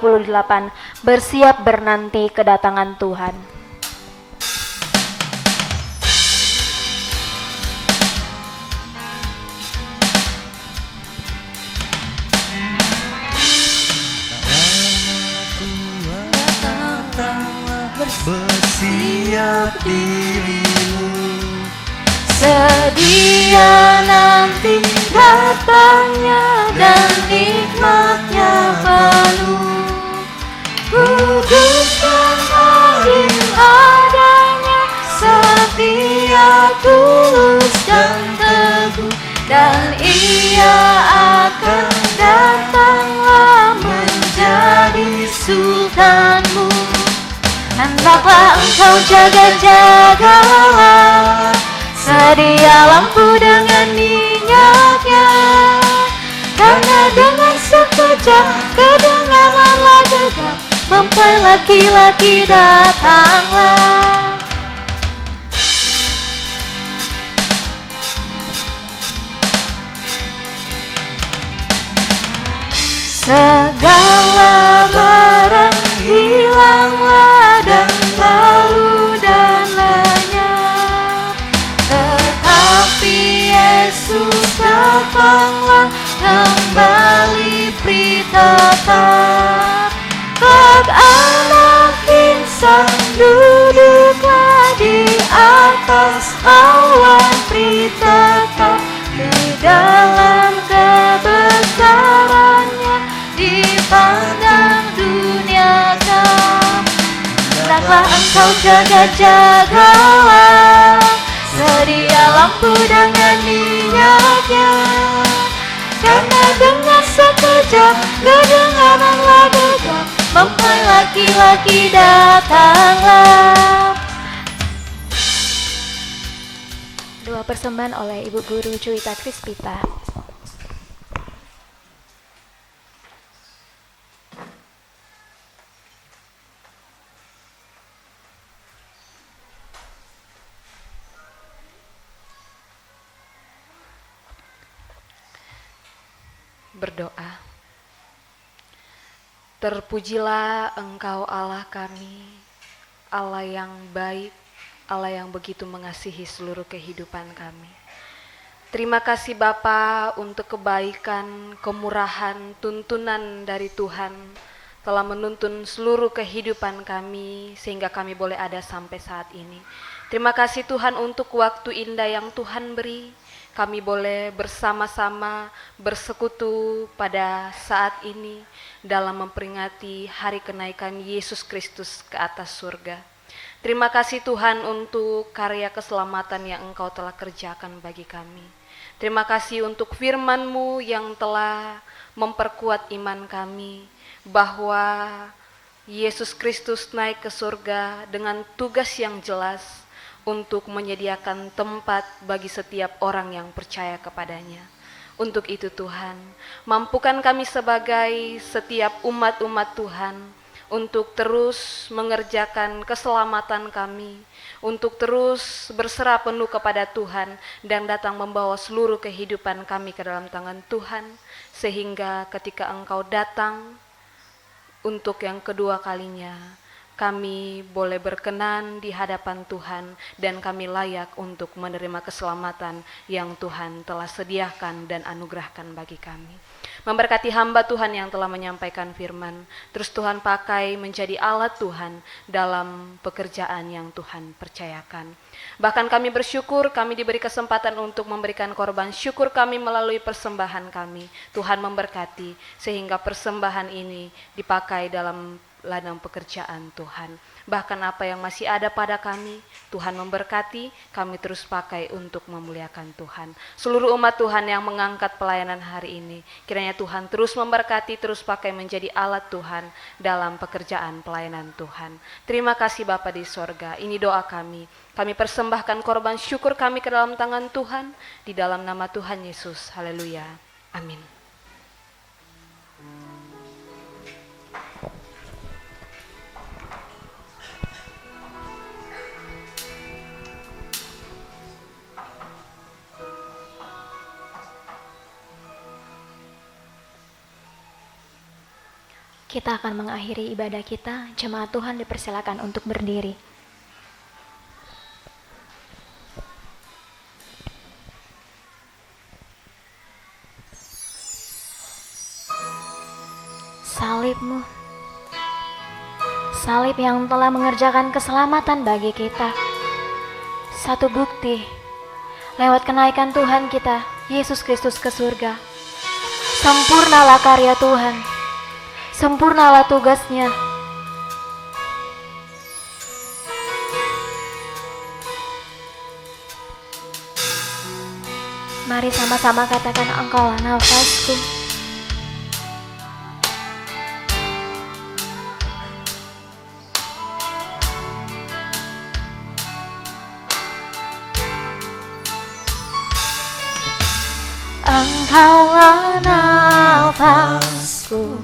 bersiap bernanti kedatangan Tuhan. Bersiap dirimu, Sedia nanti datangnya dan nikmatnya penuh. Kudus dan adil adanya, setia, tulus dan teguh. Dan ia akan datanglah menjadi sultanmu. Hendaklah engkau jaga-jagalah, sedia lampu dengan minyaknya. Karena dengan sekejap kedengaranlah gegap, mempelai laki-laki datanglah. Segala barang hilanglah dan bau dan lenyap, tetapi Yesus datanglah kembali peri tetap. Kelak anak insan duduklah di atas awan peri tetap, di dalam kebesarannya dipandang dunia kau. Hendaklah engkau jaga-jagalah, sedia lampu dengan minyaknya. Karena dengan sekejap kedengaranlah gegap, mempelai laki-laki datanglah. Doa persembahan oleh Ibu Guru Cuita Krispita. Berdoa. Terpujilah Engkau Allah kami, Allah yang baik, Allah yang begitu mengasihi seluruh kehidupan kami. Terima kasih Bapa untuk kebaikan, kemurahan, tuntunan dari Tuhan telah menuntun seluruh kehidupan kami sehingga kami boleh ada sampai saat ini. Terima kasih Tuhan untuk waktu indah yang Tuhan beri. Kami boleh bersama-sama bersekutu pada saat ini dalam memperingati hari kenaikan Yesus Kristus ke atas surga. Terima kasih Tuhan untuk karya keselamatan yang Engkau telah kerjakan bagi kami. Terima kasih untuk firman-Mu yang telah memperkuat iman kami bahwa Yesus Kristus naik ke surga dengan tugas yang jelas untuk menyediakan tempat bagi setiap orang yang percaya kepadanya. Untuk itu Tuhan, mampukan kami sebagai setiap umat-umat Tuhan untuk terus mengerjakan keselamatan kami, untuk terus berserah penuh kepada Tuhan dan datang membawa seluruh kehidupan kami ke dalam tangan Tuhan, sehingga ketika Engkau datang untuk yang kedua kalinya, kami boleh berkenan di hadapan Tuhan dan kami layak untuk menerima keselamatan yang Tuhan telah sediakan dan anugerahkan bagi kami. Memberkati hamba Tuhan yang telah menyampaikan firman, terus Tuhan pakai menjadi alat Tuhan dalam pekerjaan yang Tuhan percayakan. Bahkan kami bersyukur kami diberi kesempatan untuk memberikan korban syukur kami melalui persembahan kami. Tuhan memberkati sehingga persembahan ini dipakai dalam ladang pekerjaan Tuhan. Bahkan apa yang masih ada pada kami, Tuhan memberkati, kami terus pakai untuk memuliakan Tuhan. Seluruh umat Tuhan yang mengangkat pelayanan hari ini, kiranya Tuhan terus memberkati, terus pakai menjadi alat Tuhan dalam pekerjaan pelayanan Tuhan. Terima kasih Bapa di sorga, ini doa kami. Kami persembahkan korban syukur kami ke dalam tangan Tuhan, di dalam nama Tuhan Yesus. Haleluya. Amin. Kita akan mengakhiri ibadah kita. Jemaat Tuhan dipersilakan untuk berdiri. Salib-Mu, salib yang telah mengerjakan keselamatan bagi kita. Satu bukti lewat kenaikan Tuhan kita, Yesus Kristus ke surga. Sempurnalah karya Tuhan, sempurnalah tugasnya. Mari sama-sama katakan, Engkaulah nafasku. Engkaulah nafasku,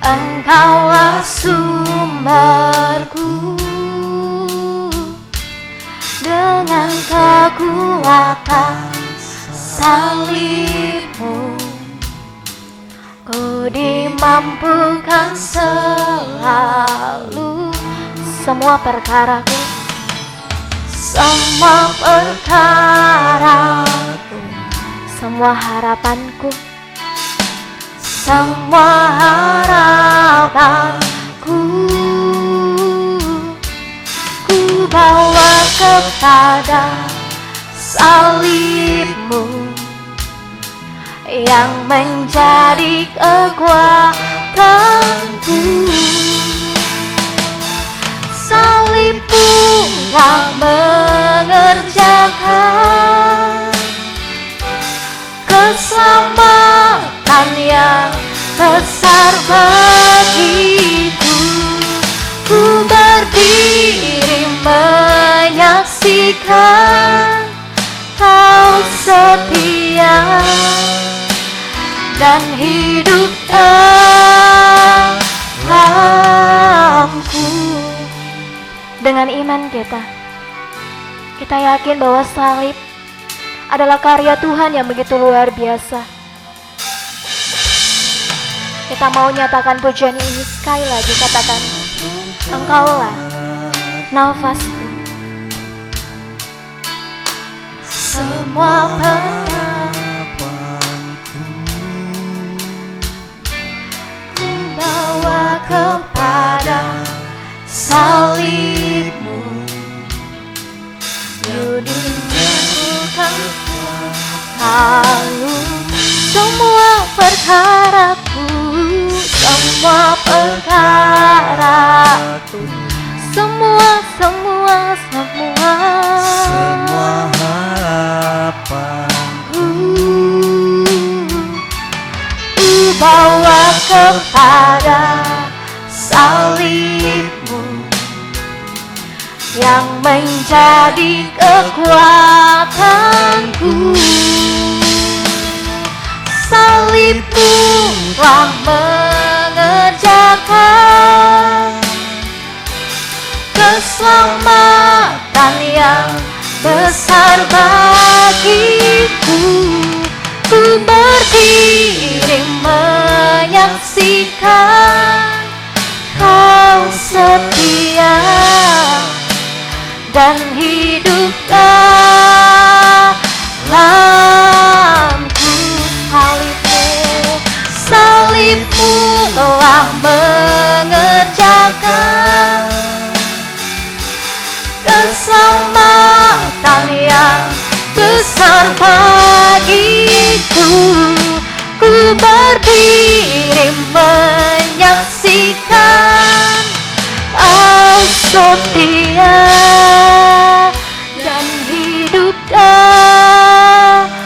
Engkaulah sumberku. Dengan kekuatan salib-Mu, Ku dimampukan selalu. Semua perkaraku, semua perkaraku, semua harapanku, semua harapanku, ku bawa kepada salib-Mu yang menjadi kekuatanku. Salib-Mu yang mengerjakan keselamatan yang besar bagiku. Ku berdiri menyaksikan Kau setia dan hidup dalamku. Dengan iman kita yakin bahwa salib adalah karya Tuhan yang begitu luar biasa. Kita mau nyatakan pujian ini sekali lagi, katakan, Engkaulah nafasku, semua harapanku, kepada salibmu, lalu semua perkaraku, semua perkaraku, semua harapanku, bawa kepada salibmu yang menjadi kekuatanku. Salibmu telah mengerjakan keselamatan yang besar bagiku. Ku berdiri menyaksikan Kau setia dan hidup dalamku. Salibmu telah mengerjakan keselamatan yang besar bagiku. Ku berdiri menyaksikan Kau setia dan hidup dalamku.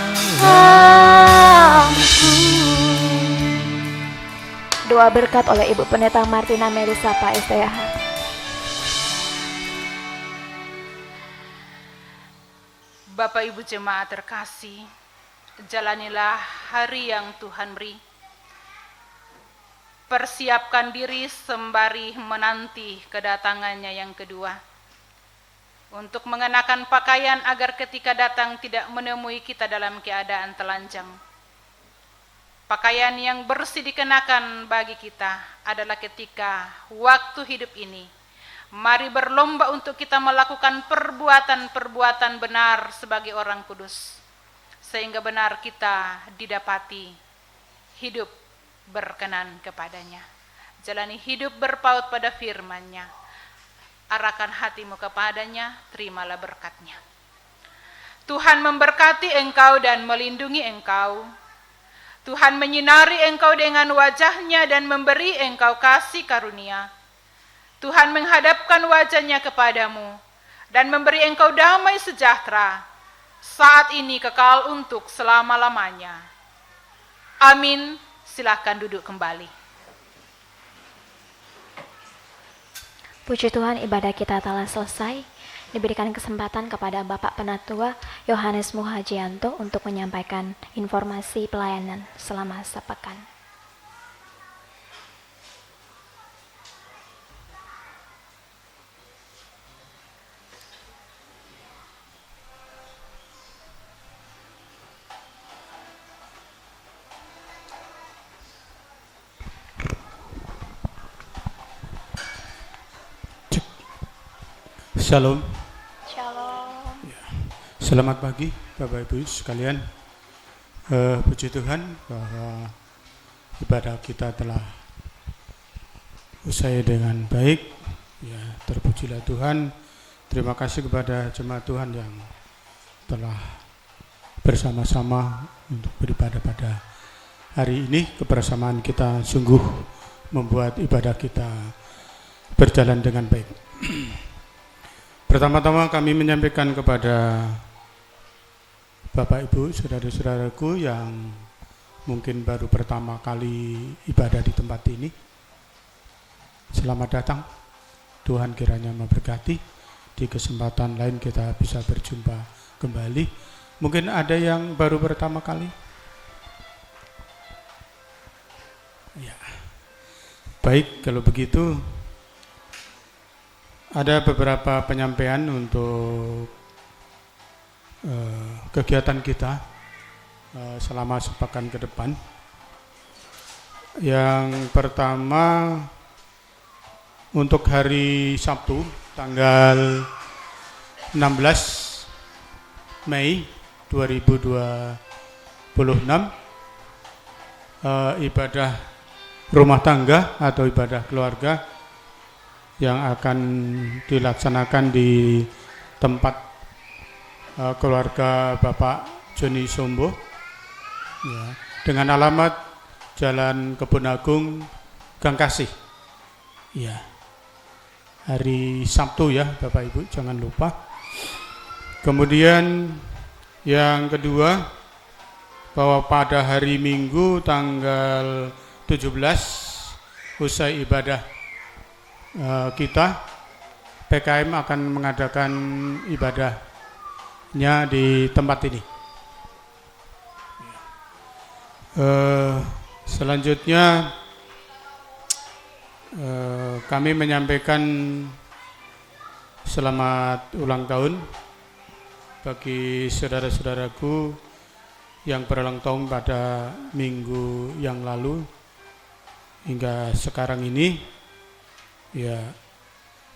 Doa berkat oleh Ibu Pendeta Martina Melisa Pak STH. Bapak Ibu jemaat terkasih, jalanilah hari yang Tuhan beri. Persiapkan diri sembari menanti kedatangannya yang kedua. Untuk mengenakan pakaian agar ketika datang tidak menemui kita dalam keadaan telanjang. Pakaian yang bersih dikenakan bagi kita adalah ketika waktu hidup ini. Mari berlomba untuk kita melakukan perbuatan-perbuatan benar sebagai orang kudus. Sehingga benar kita didapati hidup berkenan kepadanya. Jalani hidup berpaut pada firman-Nya. Arahkan hatimu kepadanya, terimalah berkat-Nya. Tuhan memberkati engkau dan melindungi engkau. Tuhan menyinari engkau dengan wajah-Nya dan memberi engkau kasih karunia. Tuhan menghadapkan wajah-Nya kepadamu dan memberi engkau damai sejahtera, saat ini kekal untuk selama-lamanya. Amin. Silakan duduk kembali. Puji Tuhan, ibadah kita telah selesai. Diberikan kesempatan kepada Bapak Penatua Yohanes Muhajianto untuk menyampaikan informasi pelayanan selama sepekan. Shalom. Shalom. Selamat pagi Bapak Ibu sekalian. Puji Tuhan bahwa ibadah kita telah usai dengan baik. Ya, terpujilah Tuhan. Terima kasih kepada jemaat Tuhan yang telah bersama-sama untuk beribadah pada hari ini. Kebersamaan kita sungguh membuat ibadah kita berjalan dengan baik. Pertama-tama kami menyampaikan kepada Bapak Ibu, saudara-saudaraku yang mungkin baru pertama kali ibadah di tempat ini. Selamat datang. Tuhan kiranya memberkati. Di kesempatan lain kita bisa berjumpa kembali. Mungkin ada yang baru pertama kali. Ya. Baik, kalau begitu ada beberapa penyampaian untuk kegiatan kita selama sepekan ke depan. Yang pertama, untuk hari Sabtu tanggal 16 Mei 2026 ibadah rumah tangga atau ibadah keluarga yang akan dilaksanakan di tempat keluarga Bapak Joni Sombo, ya, dengan alamat Jalan Kebun Agung, Gang Kasih. Ya, hari Sabtu ya Bapak Ibu, jangan lupa. Kemudian yang kedua, bahwa pada hari Minggu tanggal 17 usai ibadah kita, PKM akan mengadakan ibadahnya di tempat ini. Selanjutnya kami menyampaikan selamat ulang tahun bagi saudara-saudaraku yang berulang tahun pada minggu yang lalu hingga sekarang ini. Ya,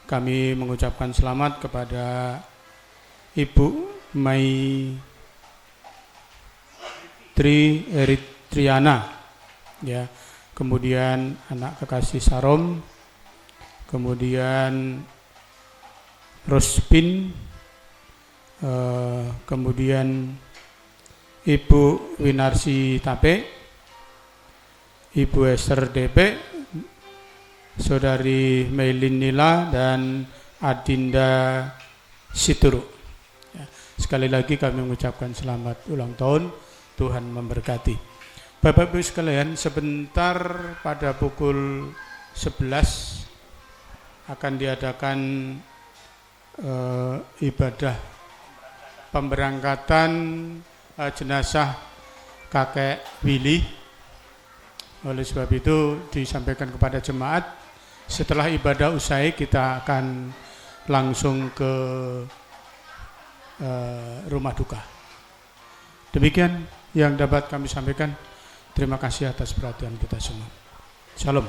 kami mengucapkan selamat kepada Ibu Mai Tri Eritriana, ya, kemudian anak kekasih Sarom, kemudian Rospin, kemudian Ibu Winarsi Tape, Ibu Esther DP, Saudari Meilin Nila, dan Adinda Situru. Ya, sekali lagi kami mengucapkan selamat ulang tahun, Tuhan memberkati. Bapak Ibu sekalian, sebentar pada pukul 11 akan diadakan ibadah pemberangkatan jenazah kakek Willy. Oleh sebab itu disampaikan kepada jemaat, setelah ibadah usai kita akan langsung ke rumah duka. Demikian yang dapat kami sampaikan. Terima kasih atas perhatian kita semua. Shalom.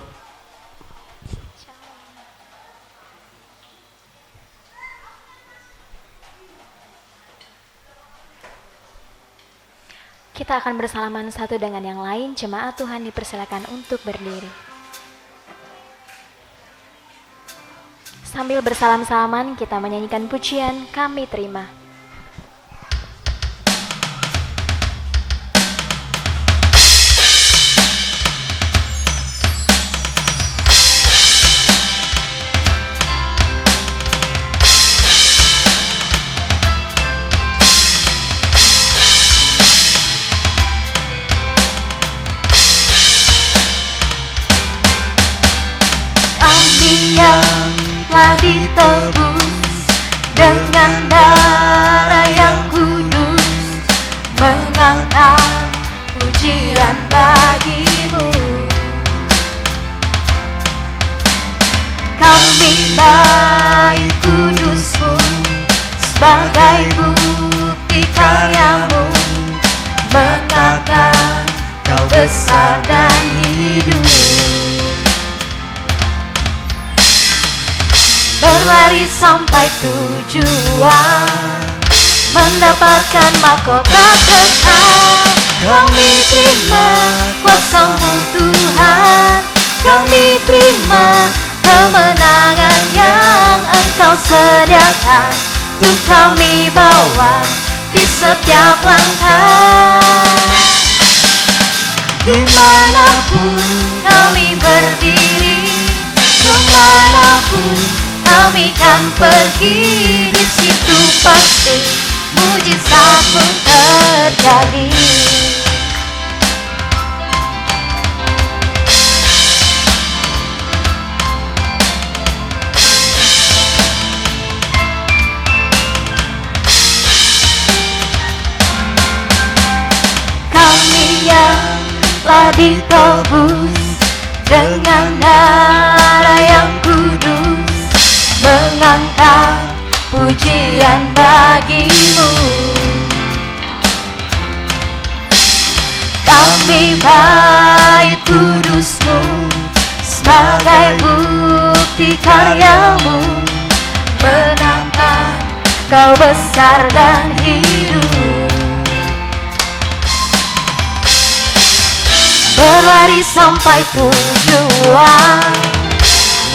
Kita akan bersalaman satu dengan yang lain. Jemaat Tuhan dipersilakan untuk berdiri. Sambil bersalam-salaman, kita menyanyikan pujian Kami Terima. Telah ditebus dengan darah yang kudus, mengangkat pujian bagimu. Kami baik kudusmu sebagai bukti karyamu, mengangkat kau besar dan hidup. Berlari sampai tujuan, mendapatkan mahkota kekal. Kami terima kuasa-Mu Tuhan, kami terima kemenangan yang Engkau sediakan untuk kami bawa di setiap langkah. Dimanapun kami berdiri, kemanapun kami kan pergi, di situ pasti mujizat pun terjadi. Kami yang telah ditebus dengan darah yang kudus, mengangkat pujian bagimu. Kami baik kudusmu sebagai bukti karyamu, menangkan kau besar dan hidup. lari sampai tujuan,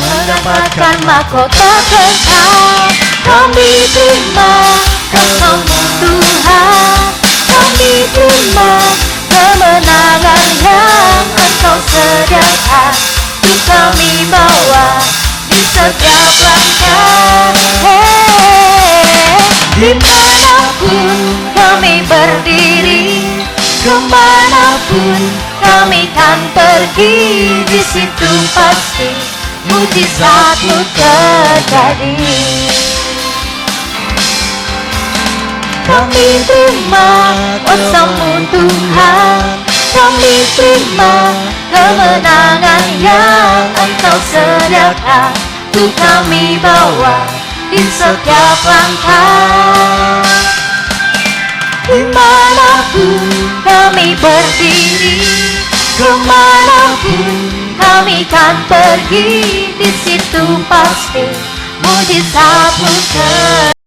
mendapatkan mahkota kekal. Kami terima kasih Tuhan, kami terima kemenangan yang Engkau sediakan. Untuk kami bawa di setiap langkah. Dimanapun kami berdiri, kemanapun kami kan pergi, di situ pasti mujizatmu terjadi. Kami terima kuasa-Mu Tuhan, kami terima kemenangan yang Engkau sediakan. Untuk kami bawa di setiap langkah. Dimanapun kami berdiri, kemanapun kami kan pergi, di situ pasti mujizatmu terjadi.